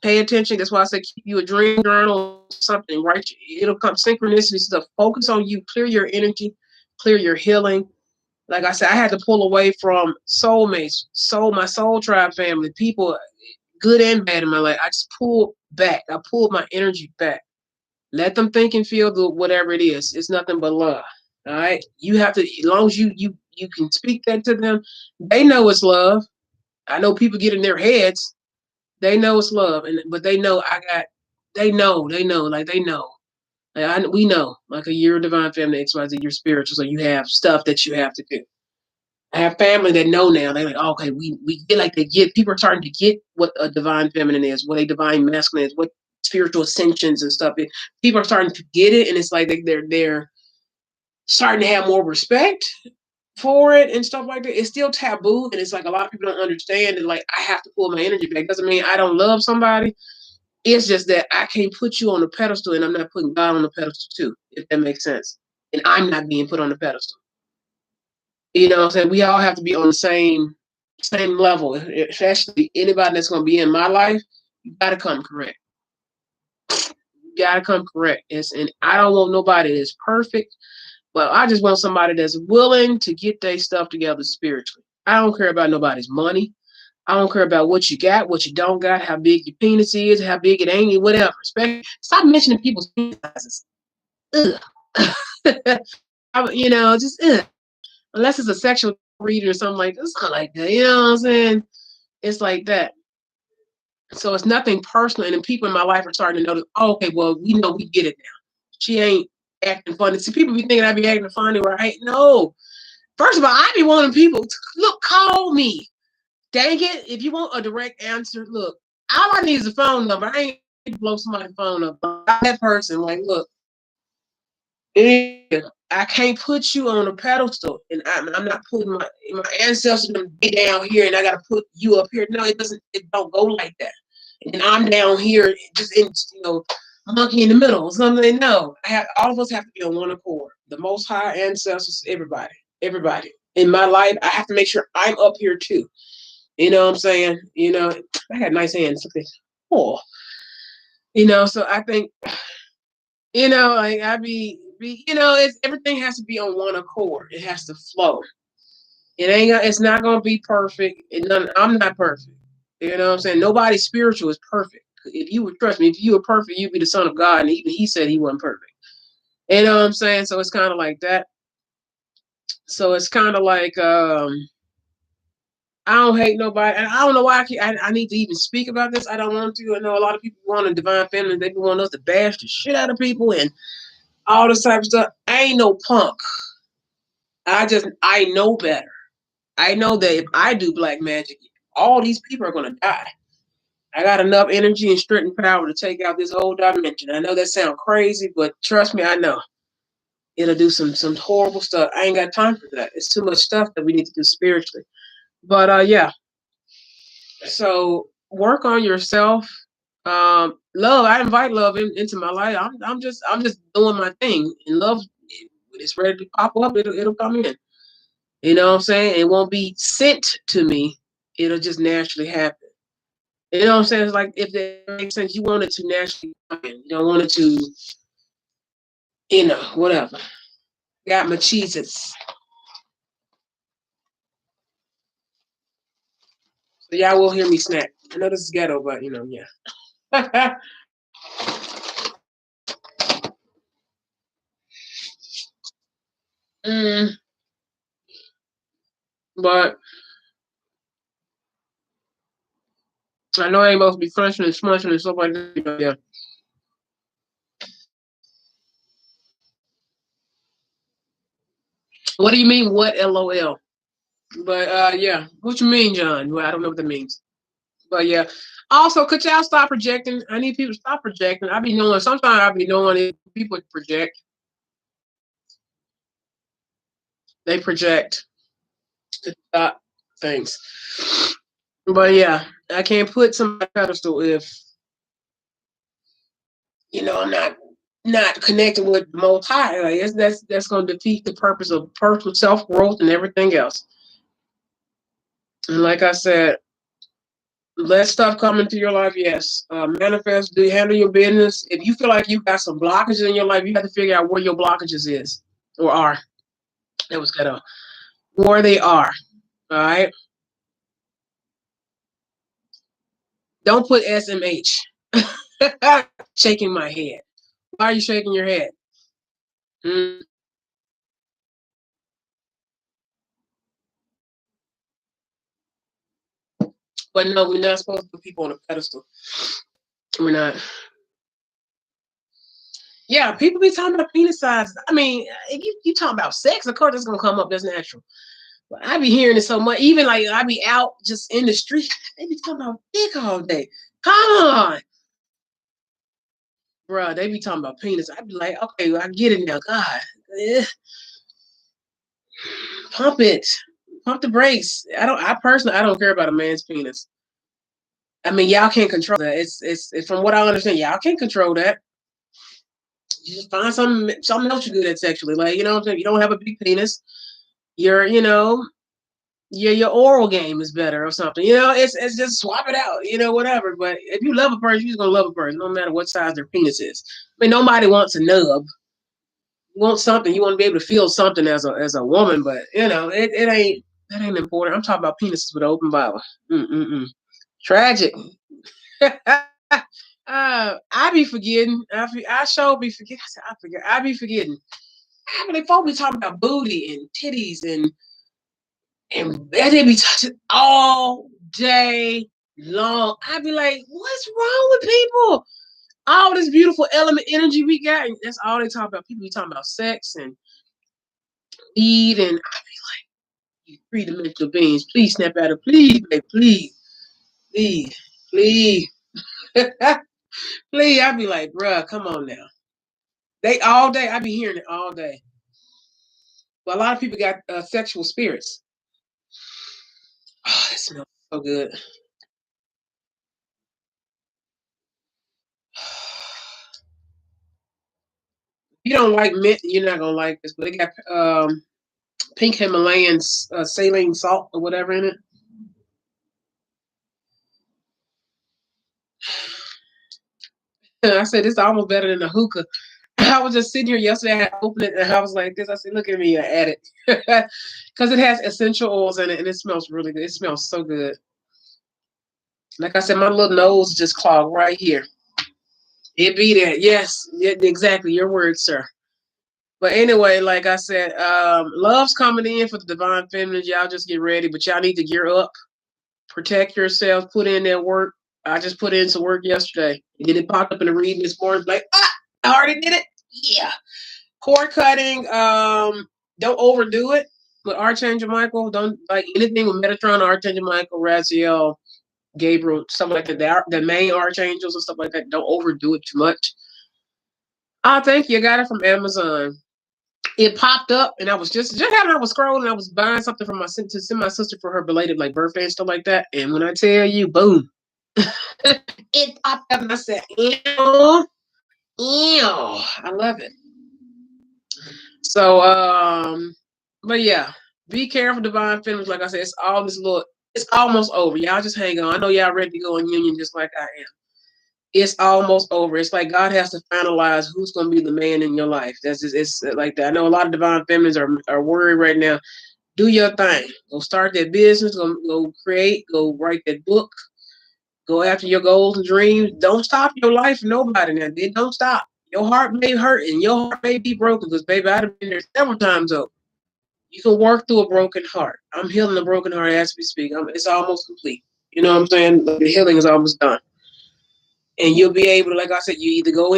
Pay attention. That's why I say keep you a dream journal, something, right? It'll come. Synchronicity stuff. Focus on you. Clear your energy. Clear your healing. Like I said, I had to pull away from soulmates, my soul tribe family, people, good and bad in my life. I just pulled back. I pulled my energy back. Let them think and feel whatever it is. It's nothing but love. All right. You have to, as long as you can speak that to them, they know it's love. I know people get in their heads. They know it's love, but they know they know. We know, like you're a divine family, XYZ, you're spiritual, so you have stuff that you have to do. I have family that know now. They're like, oh, okay, we get like they get. People are starting to get what a divine feminine is, what a divine masculine is, what spiritual ascensions and stuff. People are starting to get it, and it's like they're starting to have more respect for it and stuff like that. It's still taboo, and it's like a lot of people don't understand it. Like I have to pull my energy back. Doesn't mean I don't love somebody. It's just that I can't put you on the pedestal, and I'm not putting God on the pedestal too, if that makes sense. And I'm not being put on the pedestal. You know what I'm saying? We all have to be on the same level. Especially anybody that's going to be in my life, you got to come correct. You got to come correct. And I don't want nobody that's perfect, but I just want somebody that's willing to get their stuff together spiritually. I don't care about nobody's money. I don't care about what you got, what you don't got, how big your penis is, how big it ain't, whatever. Stop mentioning people's penis sizes. You know, just unless it's a sexual reading or something like that. It's not like that. You know what I'm saying? It's like that. So it's nothing personal. And then people in my life are starting to notice, oh, okay, well, we know we get it now. She ain't acting funny. See, people be thinking I be acting funny, right? No. First of all, I be wanting people to look, call me. Dang it. If you want a direct answer, look, all I need is a phone number. I ain't need to blow somebody's phone up. That person, like, look, I can't put you on a pedestal, and I'm not putting my ancestors down here, and I got to put you up here. No, it doesn't. It don't go like that. And I'm down here, just in monkey in the middle. Something. No, all of us have to be on one accord. The Most High, ancestors, everybody in my life. I have to make sure I'm up here too. You know what I'm saying? I got nice hands. Oh, so I think, like I be, everything has to be on one accord. It has to flow. It's not gonna be perfect. I'm not perfect. You know what I'm saying? Nobody spiritual is perfect. If you would trust me, if you were perfect, you'd be the son of God. And even he said he wasn't perfect. You know what I'm saying? So it's kind of like that. So it's kind of like, I don't hate nobody, and I don't know why I need to even speak about this. I don't want to. I know a lot of people want a divine feminine. They want us to bash the shit out of people and all this type of stuff. I ain't no punk. I know better. I know that if I do black magic, all these people are gonna die. I got enough energy and strength and power to take out this whole dimension. I know that sounds crazy, but trust me, I know it'll do some horrible stuff. I ain't got time for that. It's too much stuff that we need to do spiritually. But yeah. So work on yourself. Love. I invite love into my life. I'm just doing my thing. And love, when it's ready to pop up, it'll come in. You know what I'm saying? It won't be sent to me. It'll just naturally happen. You know what I'm saying? It's like, if that makes sense, you want it to naturally come in. You don't want it to, whatever. Got my cheeses. So y'all will hear me snack. I know this is ghetto, but yeah. mm, but I know I ain't supposed to be crunching and smunching and stuff like that. Yeah. What do you mean? What LOL? But yeah, what you mean, John? Well, I don't know what that means. But yeah. Also, could y'all stop projecting? I need people to stop projecting. I be knowing sometimes I be knowing if people project. They project to stop things. But yeah, I can't put some pedestal if I'm not connected with the Most High. Like that's going to defeat the purpose of personal self growth and everything else. And like I said, let stuff come into your life. Yes, manifest. Do you handle your business? If you feel like you got some blockages in your life, you have to figure out where your blockages is or are. That was good. Where they are. All right. Don't put SMH. Shaking my head. Why are you shaking your head? Mm. But no, we're not supposed to put people on a pedestal. We're not. Yeah, people be talking about penis size. I mean, if you talking about sex, of course it's gonna come up. That's natural. But I be hearing it so much. Even like I be out just in the street, they be talking about dick all day. Come on, bro. They be talking about penis. I be like, okay, well, I get it now. God, pump it, pump the brakes. I personally, I don't care about a man's penis. I mean, y'all can't control that. It's from what I understand, y'all can't control that. You just find something else you're good at sexually. Like, you know what I'm saying? You don't have a big penis. You're, your oral game is better or something. It's just swap it out, whatever. But if you love a person, you're just gonna love a person, no matter what size their penis is. I mean, nobody wants a nub. You want something, you want to be able to feel something as a woman, but it ain't that ain't important. I'm talking about penises with an open Bible. Mm-mm-mm. Tragic. I be forgetting. I sure be forgetting. I said I forget. I be forgetting. I mean, folks be talking about booty and titties and they be touching all day long. I be like, what's wrong with people? All this beautiful element energy we got, and that's all they talk about. People be talking about sex and eat, and I be like, you three-dimensional beings, please snap out of, please, babe, please, please, please. Please, I be like, bruh, come on now. They all day, I be hearing it all day. But a lot of people got sexual spirits. Oh, that smells so good. If you don't like mint, you're not gonna like this. But they got pink Himalayan saline salt or whatever in it. I said it's almost better than a hookah. I was just sitting here yesterday. I had opened it and I was like this. I said, "Look at me, I add it because it has essential oils in it and it smells really good. It smells so good. Like I said, my little nose just clogged right here. It be that, yes, yeah, exactly. Your words, sir. But anyway, like I said, love's coming in for the divine feminine. Y'all just get ready, but y'all need to gear up, protect yourselves, put in that work. I just put in some work yesterday, and then it popped up in the reading this morning. Like, I already did it. Yeah, cord cutting. Don't overdo it with Archangel Michael. Don't like anything with Metatron, Archangel Michael, Raziel, Gabriel, something like that. The main archangels and stuff like that. Don't overdo it too much. Oh, thank you. I got it from Amazon. It popped up, and I was just having. I was scrolling. I was buying something for to send my sister for her belated like birthday and stuff like that. And when I tell you, boom, it popped up, and I said, "Ew, ew, I love it." So, but yeah, be careful, divine feminines. Like I said, it's all this little. It's almost over. Y'all just hang on. I know y'all ready to go in union just like I am. It's almost over. It's like God has to finalize who's going to be the man in your life. That's just, it's like that. I know a lot of divine feminines are worried right now. Do your thing. Go start that business. Go create. Go write that book. Go after your goals and dreams. Don't stop your life for nobody now. Then don't stop. Your heart may hurt and your heart may be broken because, baby, I've been there several times over. You can work through a broken heart. I'm healing a broken heart as we speak. It's almost complete. You know what I'm saying? Like, the healing is almost done. And you'll be able to, like I said, you either go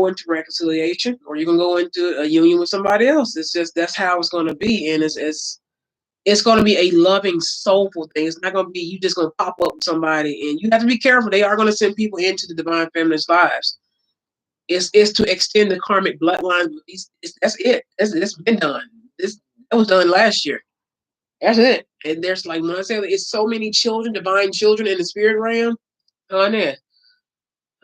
into reconciliation or you can go into a union with somebody else. It's just that's how it's going to be, and it's going to be a loving, soulful thing. It's not going to be you just going to pop up with somebody, and you have to be careful. They are going to send people into the divine feminine's lives. It's to extend the karmic bloodline. That's it. It's been done. That was done last year. That's it. And there's like when I say it's so many children, divine children in the spirit realm.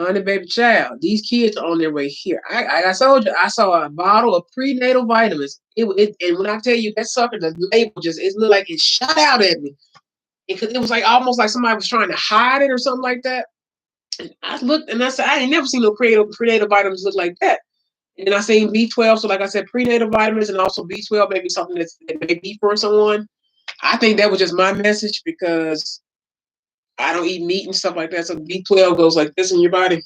Honey, baby child, these kids are on their way here. I told you, I saw a bottle of prenatal vitamins. And when I tell you that sucker, the label it looked like it shot out at me. It was like almost like somebody was trying to hide it or something like that. And I looked and I said, I ain't never seen no prenatal vitamins look like that. And then I seen B12. So like I said, prenatal vitamins and also B12, maybe something that may be for someone. I think that was just my message because I don't eat meat and stuff like that. So B12 goes like this in your body.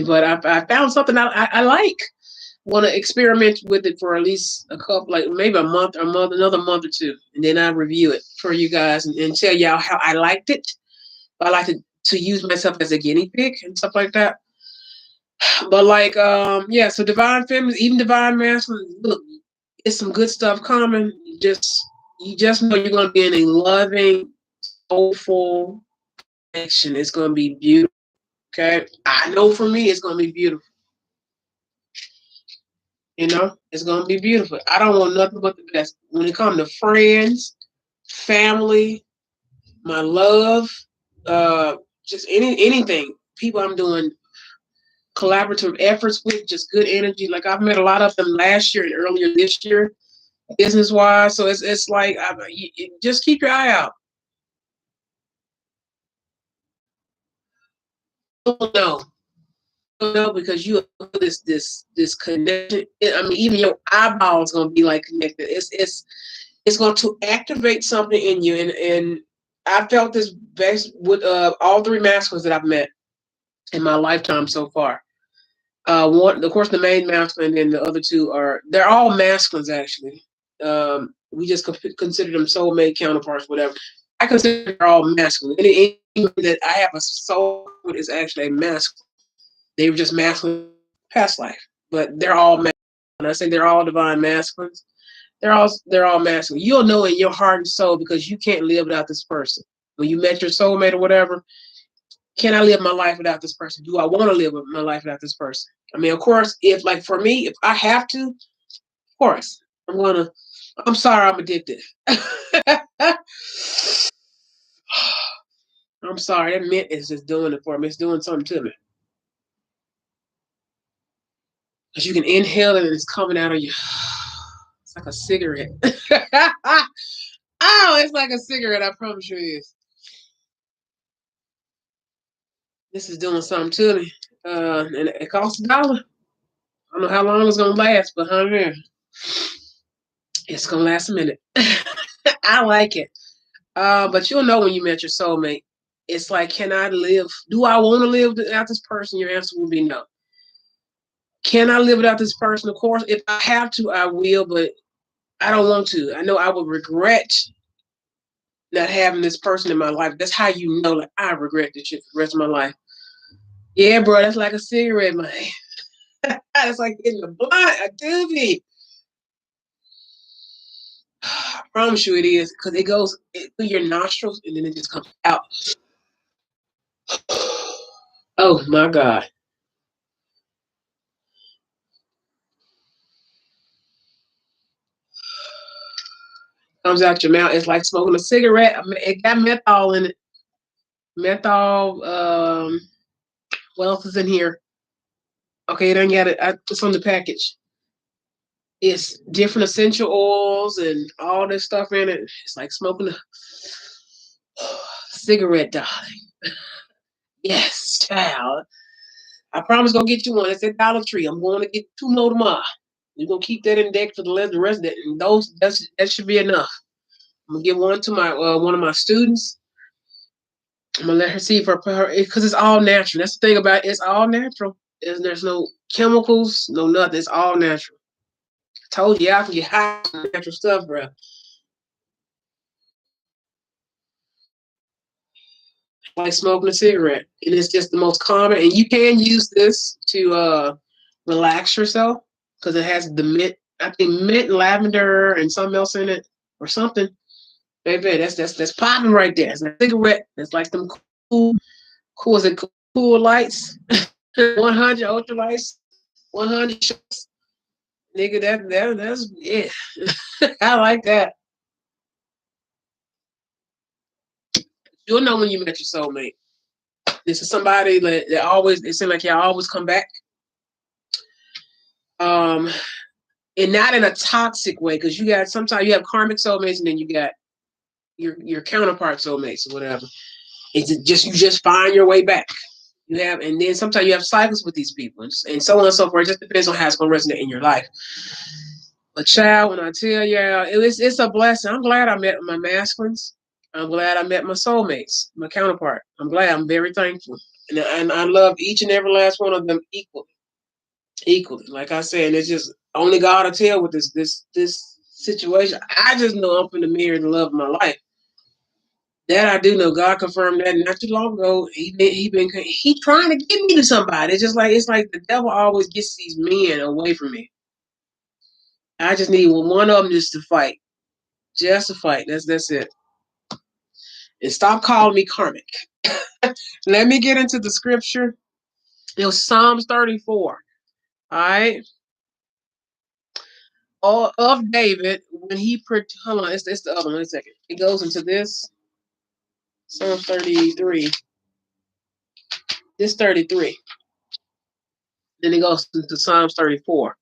But I found something I like. Want to experiment with it for at least a couple, like maybe another month or two, and then I review it for you guys and tell y'all how I liked it. I like to use myself as a guinea pig and stuff like that. But like, yeah. So divine feminine, even divine masculine. Look, it's some good stuff coming. You just know you're going to be in a loving, soulful connection. It's going to be beautiful. Okay, I know for me, it's going to be beautiful. You know, it's going to be beautiful. I don't want nothing but the best. When it comes to friends, family, my love, just anything, people I'm doing collaborative efforts with, just good energy. Like I've met a lot of them last year and earlier this year, business wise. So it's like just keep your eye out. No, because you have this connection. I mean, even your eyeballs gonna be like connected. It's going to activate something in you, and I felt this best with all three masculines that I've met in my lifetime so far. One, of course, the main masculine, and the other two they're all masculines actually. We just consider them soulmate counterparts, whatever. I consider they're all masculine. Anyone that I have a soul with is actually a masculine. They were just masculine past life, but they're all masculine. When I say they're all divine masculines, they're all masculine. You'll know in your heart and soul because you can't live without this person. When you met your soulmate or whatever, can I live my life without this person? Do I want to live my life without this person? I mean, of course, if like for me, if I have to, of course, I'm sorry, I'm addicted. I'm sorry, that mint is just doing it for me. It's doing something to me. Because you can inhale it and it's coming out of you. It's like a cigarette. Oh, it's like a cigarette, I promise you it is. This is doing something to me. And it costs $1. I don't know how long it's gonna last, but honey, it's gonna last a minute. I like it. But you'll know when you met your soulmate. It's like, can I live? Do I want to live without this person? Your answer will be no. Can I live without this person? Of course, if I have to, I will, but I don't want to. I know I would regret not having this person in my life. That's how you know, like, I regret this shit for the rest of my life. Yeah, bro, that's like a cigarette, man. It's like getting a blunt, a doobie. I promise you it is, because it goes through your nostrils and then it just comes out. Oh my God. Comes out your mouth. It's like smoking a cigarette. I mean, it got menthol in it. Menthol. What else is in here? Okay, it ain't got it. It's on the package. It's different essential oils and all this stuff in it. It's like smoking a cigarette, darling. Yes, child. I promise gonna get you one. It's at Dollar Tree. I'm going to get 2 more tomorrow. You're gonna keep that in deck for the rest of that. And that should be enough. I'm gonna give one to my one of my students. I'm gonna let her see for her because it's all natural. That's the thing about it, it's all natural. There's no chemicals, no nothing. It's all natural. I told you, I can get high on natural stuff, bro. Like smoking a cigarette, and it's just the most common. And you can use this to relax yourself because it has the mint. I think mint, lavender, and something else in it, or something. Baby, that's popping right there. It's a cigarette. It's like them cool. Is it cool lights? 100 ultra lights, 100 shots. Nigga, that's yeah. I like that. You'll know when you met your soulmate. This is somebody that always, it seems like y'all always come back. And not in a toxic way, because you got sometimes you have karmic soulmates and then you got your counterpart soulmates or whatever. It's just you just find your way back. You have, and then sometimes you have cycles with these people and so on and so forth. It just depends on how it's gonna resonate in your life. But child, when I tell y'all, it's a blessing. I'm glad I met my masculines. I'm glad I met my soulmates, my counterpart. I'm glad. I'm very thankful, and I love each and every last one of them equally. Equally, like I said, and it's just only God will tell with this situation. I just know I'm from the mirror the love of my life. That I do know. God confirmed that not too long ago. He trying to get me to somebody. It's like the devil always gets these men away from me. I just need one of them just to fight. Just to fight. That's it. And stop calling me karmic. Let me get into the scripture. It was Psalms 34. All right. Of David when he hold on, it's the other one. Wait a second. It goes into this. Psalms 33. This 33. Then it goes into Psalms 34.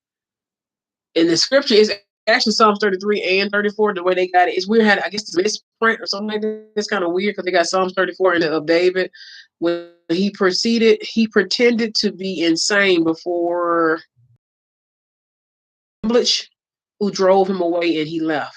And the scripture is actually Psalms 33 and 34. The way they got it is weird. I guess it's misprint or something like that. It's kind of weird because they got Psalms 34 in it of David. When he pretended to be insane before who drove him away and he left.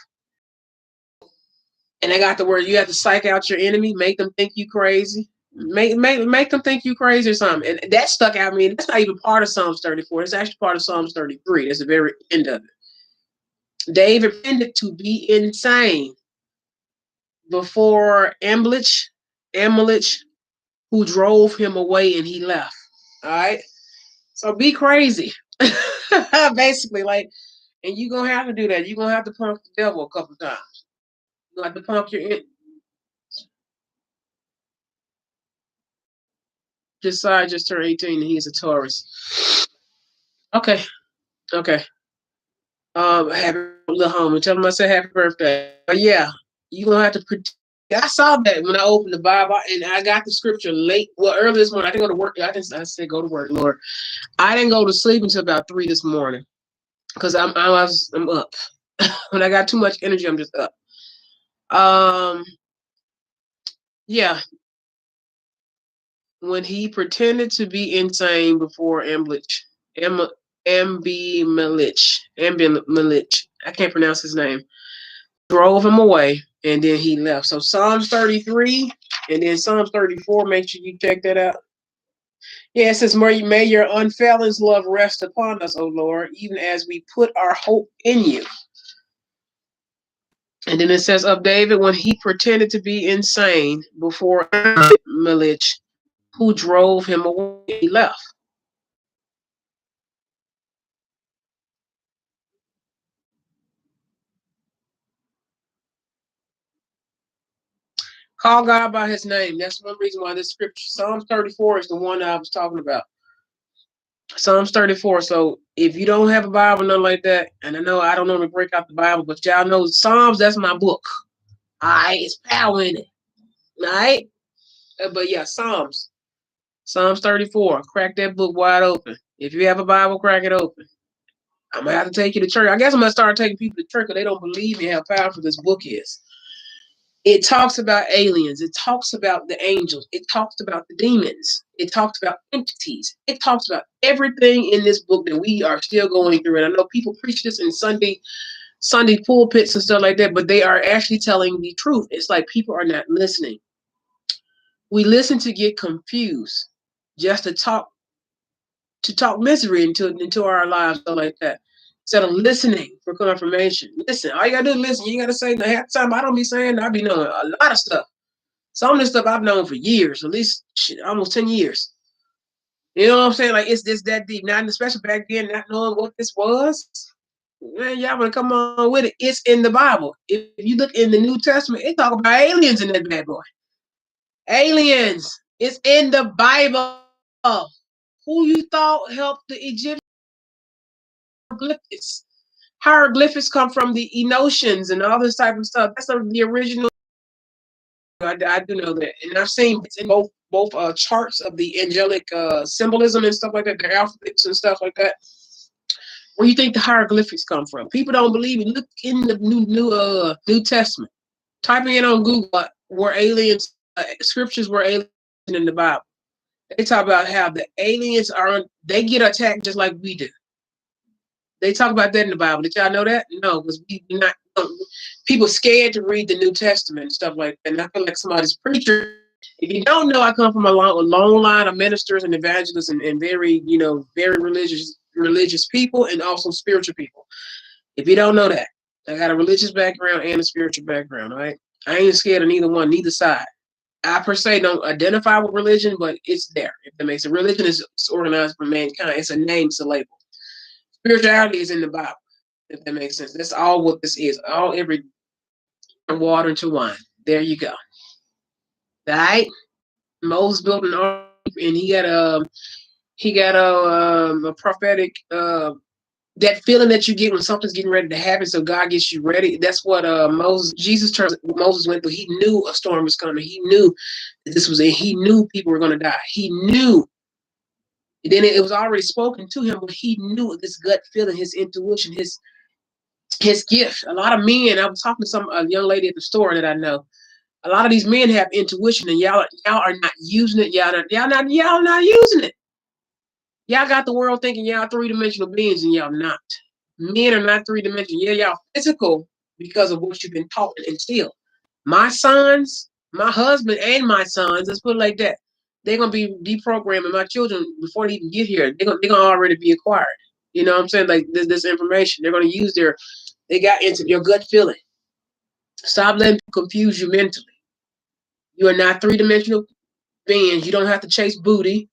And I got the word, you have to psych out your enemy, make them think you crazy. Make them think you crazy or something. And that stuck out. I mean, that's not even part of Psalms 34. It's actually part of Psalms 33. That's the very end of it. David pretended to be insane before Amalek, who drove him away and he left. All right. So be crazy. Basically, like, and you're gonna have to do that. You're gonna have to punk the devil a couple times. You have to punk your Josiah just turned 18 and he's a Taurus. Okay. Okay. Happy little homie. Tell him I said happy birthday. But yeah, you're gonna have to I saw that when I opened the Bible and I got the scripture late. Well, early this morning. I didn't go to work. I said go to work, Lord. I didn't go to sleep until about 3 this morning because I'm up. When I got too much energy, I'm just up. Yeah. When he pretended to be insane before Ambi Malich. I can't pronounce his name. Drove him away, and then he left. So Psalms 33, and then Psalms 34. Make sure you check that out. Yeah, it says, may your unfailing love rest upon us, O Lord, even as we put our hope in you. And then it says of David when he pretended to be insane before Malich, who drove him away, he left. Call God by his name. That's one reason why this scripture, Psalms 34, is the one I was talking about. Psalms 34. So if you don't have a Bible, nothing like that, and I know I don't normally break out the Bible, but y'all know Psalms, that's my book. All right, it's power in it. All right. But yeah, Psalms 34. Crack that book wide open. If you have a Bible, crack it open. I'm going to have to take you to church. I guess I'm going to start taking people to church because they don't believe me how powerful this book is. It talks about aliens. It talks about the angels. It talks about the demons. It talks about entities. It talks about everything in this book that we are still going through. And I know people preach this in Sunday pulpits and stuff like that, but they are actually telling the truth. It's like people are not listening. We listen to get confused, just to talk misery into our lives, stuff like that. Instead of listening for confirmation. Listen, all you gotta do is listen. You gotta say the half the time I don't be saying, I be knowing a lot of stuff. Some of this stuff I've known for years, at least almost 10 years. You know what I'm saying? Like it's this that deep. Not especially back then, not knowing what this was. Man, y'all wanna come on with it. It's in the Bible. If you look in the New Testament, it talk about aliens in that bad boy. Aliens. It's in the Bible. Who you thought helped the Egyptians? Hieroglyphics. Hieroglyphics come from the Enotians and all this type of stuff. That's the original. I do know that, and I've seen it's in both charts of the angelic symbolism and stuff like that, their alphabets and stuff like that. Where you think the hieroglyphics come from? People don't believe it. Look in the New Testament. Typing in on Google where aliens scriptures were aliens in the Bible. They talk about how the aliens they get attacked just like we do. They talk about that in the Bible. Did y'all know that? No, because we not people scared to read the New Testament and stuff like that. And I feel like somebody's preacher. If you don't know, I come from a long line of ministers and evangelists and very, very religious people and also spiritual people. If you don't know that, I got a religious background and a spiritual background, all right? I ain't scared of neither side. I per se don't identify with religion, but it's there. If that makes sense. Religion is organized for mankind. It's a name, it's a label. Spirituality is in the Bible, if that makes sense. That's all what this is. Every water into wine. There you go. All right. Moses built an ark, and he got a prophetic that feeling that you get when something's getting ready to happen. So God gets you ready. That's what Moses went through. He knew a storm was coming. He knew that this was it. He knew people were going to die. He knew. And then it was already spoken to him, but he knew this gut feeling, his intuition, his gift. A lot of men. I was talking to a young lady at the store that I know. A lot of these men have intuition, and y'all are not using it. Y'all not using it. Y'all got the world thinking y'all three-dimensional beings, and y'all not. Men are not three-dimensional. Yeah, y'all physical because of what you've been taught and instilled. My sons, my husband, and my sons, let's put it like that, they're gonna be deprogramming my children before they even get here. They're gonna already be acquired. You know what I'm saying? Like this information. They're gonna use they got into your gut feeling. Stop letting people confuse you mentally. You are not three-dimensional beings. You don't have to chase booty.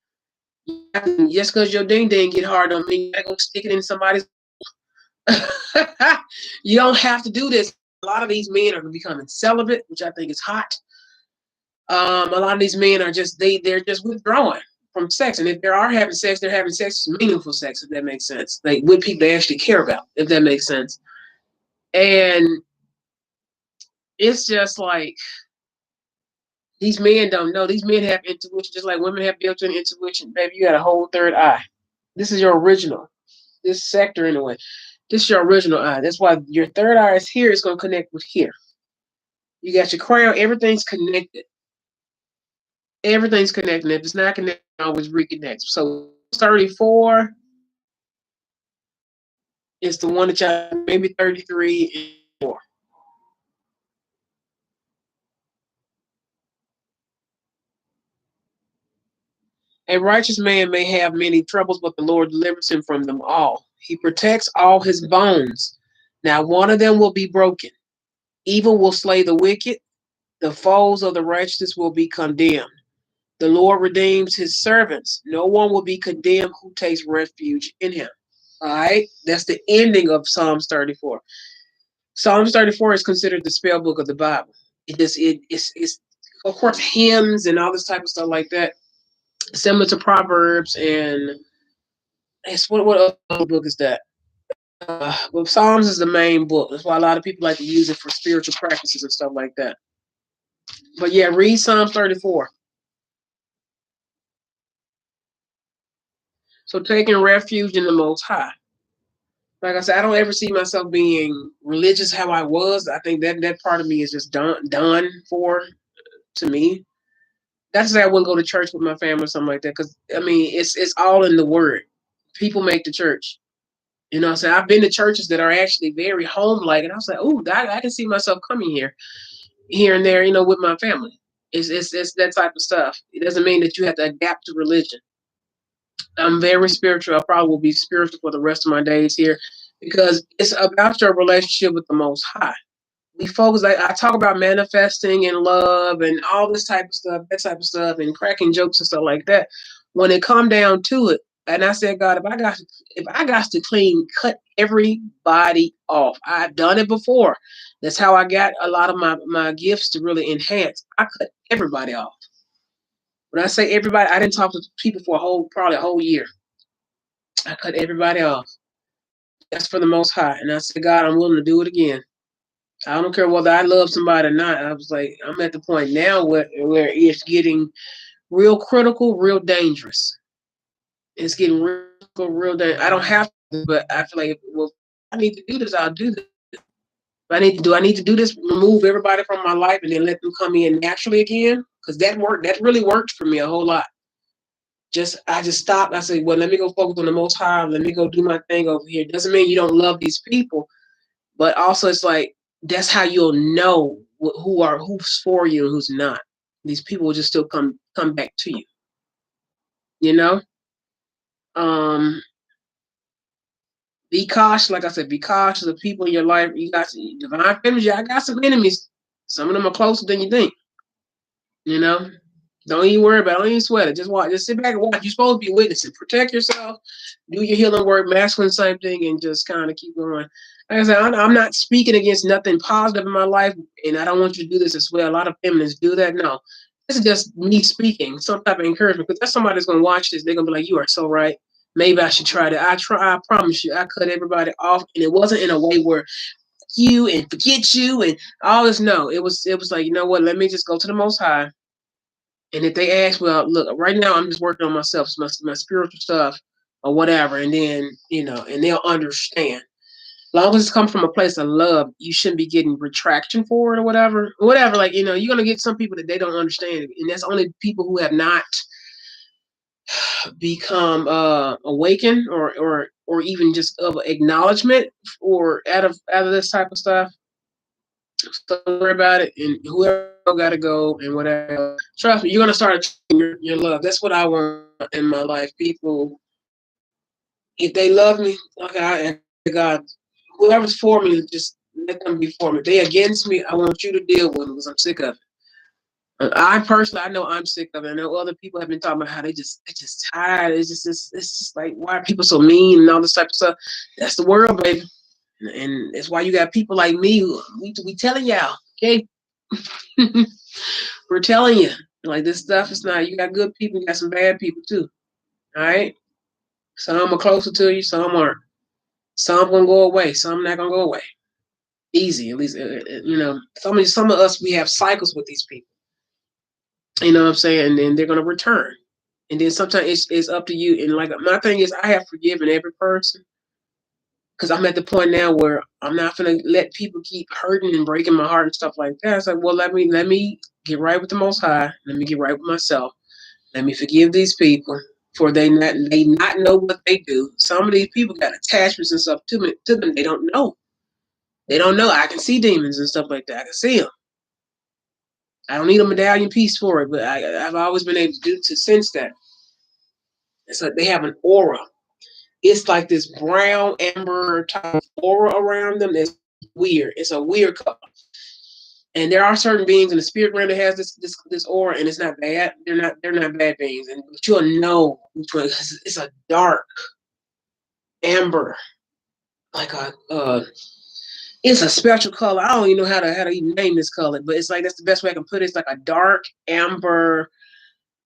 Just because your ding ding get hard on me, you gotta go stick it in somebody's. You don't have to do this. A lot of these men are becoming celibate, which I think is hot. A lot of these men are they're just withdrawing from sex, and if they are having sex, they're having sex, meaningful sex, if that makes sense. Like with people they actually care about, if that makes sense. And it's just like these men don't know. These men have intuition, just like women have built-in intuition. Baby, you got a whole third eye. This is your original. This sector anyway. This is your original eye. That's why your third eye is here. It's going to connect with here. You got your crown. Everything's connected. Everything's connected. If it's not connected, always reconnect. So 34 is the one that y'all, maybe 33 and 4. A righteous man may have many troubles, but the Lord delivers him from them all. He protects all his bones. Now one of them will be broken. Evil will slay the wicked. The foes of the righteous will be condemned. The Lord redeems his servants. No one will be condemned who takes refuge in him. All right. That's the ending of Psalms 34. Psalms 34 is considered the spell book of the Bible. It's of course hymns and all this type of stuff like that. Similar to Proverbs, and it's what other book is that? Well, Psalms is the main book. That's why a lot of people like to use it for spiritual practices and stuff like that. But yeah, read Psalms 34. So taking refuge in the Most High. Like I said, I don't ever see myself being religious how I was. I think that part of me is just done for to me. That's why I wouldn't go to church with my family or something like that. Because I mean, it's all in the word. People make the church. You know what I'm saying? I've been to churches that are actually very home like, and I was like, oh, I can see myself coming here and there, with my family. It's that type of stuff. It doesn't mean that you have to adapt to religion. I'm very spiritual. I probably will be spiritual for the rest of my days here because it's about your relationship with the Most High. We focus, like I talk about manifesting and love and all this type of stuff, that type of stuff, and cracking jokes and stuff like that. When it come down to it, and I said, God, if I got to cut everybody off. I've done it before. That's how I got a lot of my gifts to really enhance. I cut everybody off. When I say everybody, I didn't talk to people for probably a whole year. I cut everybody off. That's for the Most High. And I said, God, I'm willing to do it again. I don't care whether I love somebody or not. I was like, I'm at the point now where it's getting real critical, real dangerous. It's getting real dangerous. I don't have to, but I feel like, well, I need to do this. I'll do this. I need to do this, remove everybody from my life and then let them come in naturally again? Because that worked. That really worked for me a whole lot. I just stopped. I said, well, let me go focus on the Most High. Let me go do my thing over here. Doesn't mean you don't love these people, but also it's like that's how you'll know who's for you and who's not. These people will just still come back to you. You know. Um, be cautious. Like I said, be cautious of people in your life. You got divine feminines. I got some enemies. Some of them are closer than you think. You know. Don't even worry about it. Don't even sweat it. Just watch. Just sit back and watch. You're supposed to be witnessing. Protect yourself. Do your healing work. Masculine, same thing, and just kind of keep going. Like I said, I'm not speaking against nothing positive in my life, and I don't want you to do this as well. A lot of feminists do that. No, this is just me speaking, some type of encouragement. Because that's somebody that's going to watch this. They're going to be like, "You are so right. Maybe I should try that." I promise you, I cut everybody off, and it wasn't in a way where you and forget you and all this. No, it was like, you know what? Let me just go to the Most High. And if they ask, well, look, right now I'm just working on myself, my spiritual stuff or whatever, and then, and they'll understand. As long as it's come from a place of love, you shouldn't be getting retraction for it or whatever. Whatever, like, you're going to get some people that they don't understand. And that's only people who have not become awakened or even just of acknowledgement or out of this type of stuff. So don't worry about it, and whoever got to go and whatever. Trust me, you're gonna start your love. That's what I want in my life. People, if they love me, okay, and God, whoever's for me, just let them be for me. If they against me, I want you to deal with them because I'm sick of it. I personally, I know I'm sick of it. I know other people have been talking about how they just tired. It's just like, why are people so mean and all this type of stuff? That's the world, baby. And it's why you got people like me who we telling y'all, okay? We're telling you, like, this stuff is not, you got good people, you got some bad people too. All right? Some are closer to you, some aren't. Some gonna go away, some not gonna go away. Easy, at least, some of us, we have cycles with these people. You know what I'm saying? And then they're gonna return. And then sometimes it's up to you. And like, my thing is, I have forgiven every person because I'm at the point now where I'm not gonna let people keep hurting and breaking my heart and stuff like that. It's like, well, let me get right with the Most High. Let me get right with myself. Let me forgive these people for they not know what they do. Some of these people got attachments and stuff to them. They don't know. They don't know. I can see demons and stuff like that. I can see them. I don't need a medallion piece for it, but I've always been able to sense that. It's like they have an aura. It's like this brown amber type of aura around them. It's weird. It's a weird color. And there are certain beings in the spirit realm that has this aura, and it's not bad. They're not bad beings, but you'll know which one. It's a dark amber, like it's a special color. I don't even know how to even name this color, but it's like that's the best way I can put it. It's like a dark amber,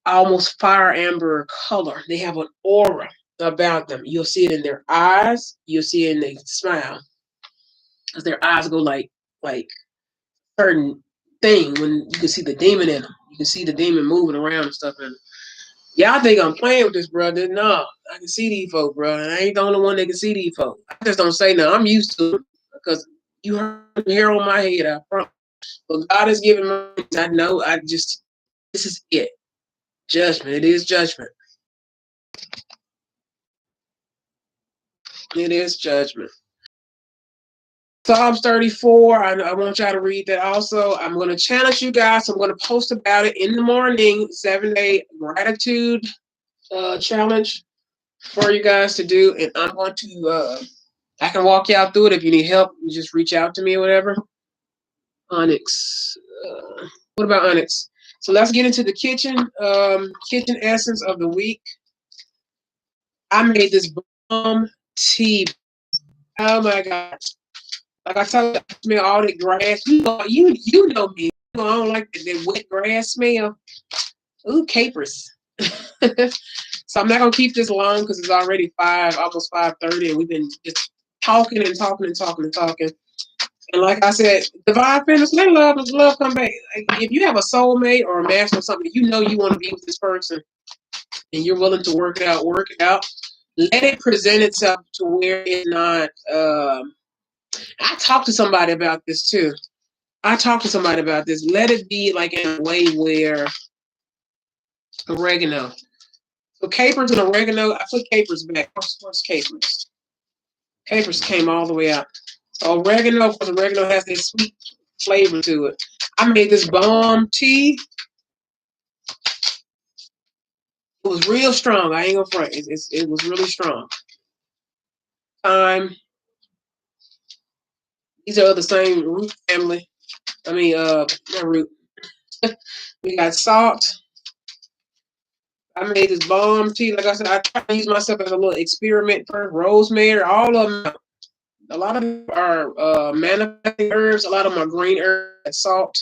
almost fire amber color. They have an aura about them. You'll see it in their eyes. You'll see it in their smile, because their eyes go like certain thing when you can see the demon in them. You can see the demon moving around and stuff. And Y'all think I'm playing with this, brother? No, I can see these folks, bro. And I ain't the only one that can see these folks. I just don't say no. I'm used to it because you heard hair on my head. I promise. But God has given me. I know. This is it. Judgment. It is judgment. It is judgment. Psalms 34. I want y'all to read that also. I'm going to challenge you guys. I'm going to post about it in the morning. 7-day gratitude challenge for you guys to do, and I'm going to. I can walk y'all through it. If you need help, you just reach out to me or whatever. Onyx. What about Onyx? So let's get into the kitchen. Kitchen essence of the week. I made this bomb tea. Oh my god! Like I told you, I smell all the grass. You know me. I don't like that wet grass smell. Ooh, capers. So I'm not gonna keep this long because it's already almost 5:30, and we've been just talking and talking and talking and talking. And like I said, divine feminine, let love come back. Like, if you have a soulmate or a master or something, you know you want to be with this person, and you're willing to work it out. Work it out. Let it present itself to where it's not. I talked to somebody about this too. I talked to somebody about this. Let it be like in a way where oregano. So capers and oregano. I put capers back. What's capers? Capers came all the way out. So oregano, because oregano has this sweet flavor to it. I made this bomb tea. It was real strong. I ain't gonna front. It was really strong. These are the same root family. I mean, not root. We got salt. I made this bomb tea. Like I said, I try to use myself as a little experiment first. Rosemary, all of them. A lot of them are manifesting herbs. A lot of them are green herbs. Salt.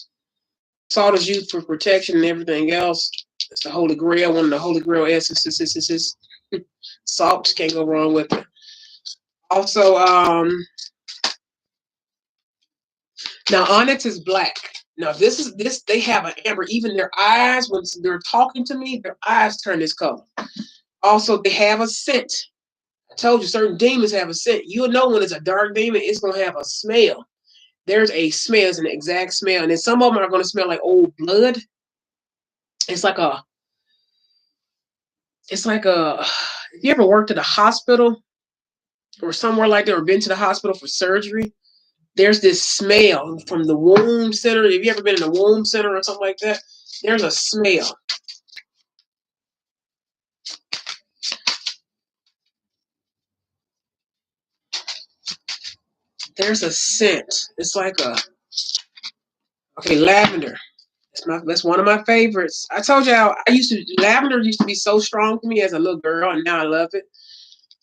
Salt is used for protection and everything else. It's the Holy Grail. One of the Holy Grail essences. Salt, can't go wrong with it. Also, now onyx is black. Now this they have an amber. Even their eyes, when they're talking to me, their eyes turn this color. Also, they have a scent. I told you certain demons have a scent. You'll know when it's a dark demon, it's gonna have a smell. There's a smell, it's an exact smell. And then some of them are gonna smell like old blood. It's like a if you ever worked at a hospital or somewhere like that or been to the hospital for surgery, there's this smell from the womb center. Have you ever been in a womb center or something like that? There's a smell. There's a scent. It's like lavender. That's one of my favorites. I told y'all lavender used to be so strong to me as a little girl, and now I love it.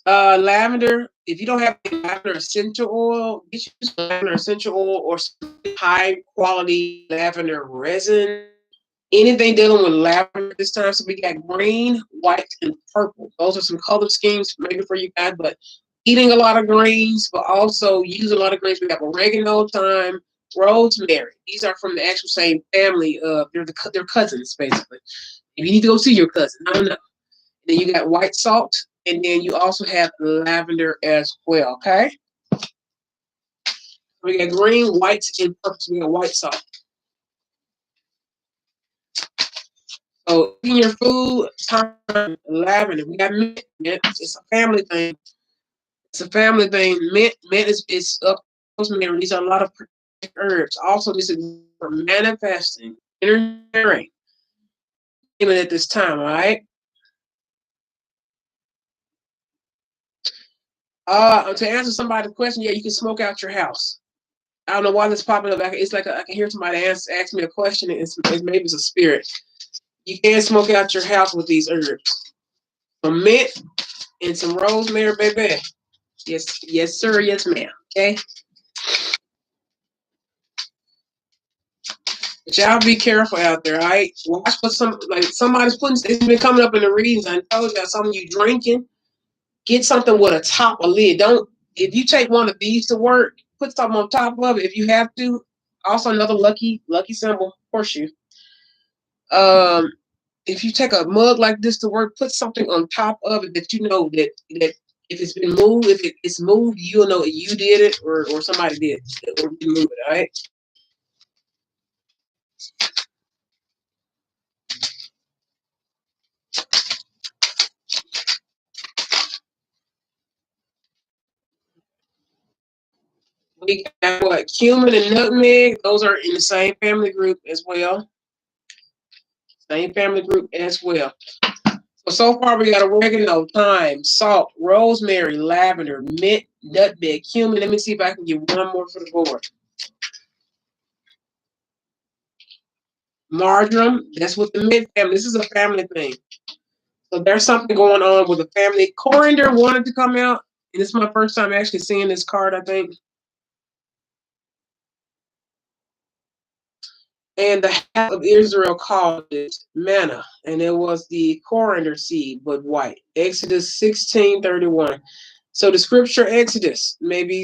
Lavender. If you don't have lavender essential oil, get you some lavender essential oil or some high quality lavender resin. Anything dealing with lavender this time. So we got green, white, and purple. Those are some color schemes maybe for you guys, but eating a lot of greens, but also using a lot of greens. We have oregano, thyme, rosemary. These are from the actual same family. They're cousins, basically. If you need to go see your cousin, I don't know. Then you got white salt, and then you also have lavender as well, okay? We got green, white, and purple. So we got white salt. So in your food, thyme, lavender. We got mint. It's a family thing. It's a family thing. Mint is up. Rosemary. These are a lot of herbs. Also, this is for manifesting, interfering, even at this time. All right. To answer somebody's question, yeah, you can smoke out your house. I don't know why this popping up. It's like I can hear somebody ask me a question. Maybe it's a spirit. You can smoke out your house with these herbs. Some mint and some rosemary, baby. Yes, sir. Yes, ma'am. Okay. But y'all be careful out there, all right? Watch what somebody's putting. It's been coming up in the readings. I told y'all, some of you drinking. Get something with a top, a lid. Don't. If you take one of these to work, put something on top of it if you have to. Also, another lucky symbol, horseshoe. if you take a mug like this to work, put something on top of it that you know that if it's been moved, if it's moved, you'll know you did it or somebody did it or didn't move it. All right. We got what, cumin and nutmeg. Those are in the same family group as well. Same family group as well. So far we got oregano, thyme, salt, rosemary, lavender, mint, nutmeg, cumin. Let me see if I can get one more for the board. Marjoram, that's with the mint family. This is a family thing. So there's something going on with the family. Coriander wanted to come out, and this is my first time actually seeing this card, I think. And the half of Israel called it manna, and it was the coriander seed, but white. Exodus 16:31. So the scripture Exodus, maybe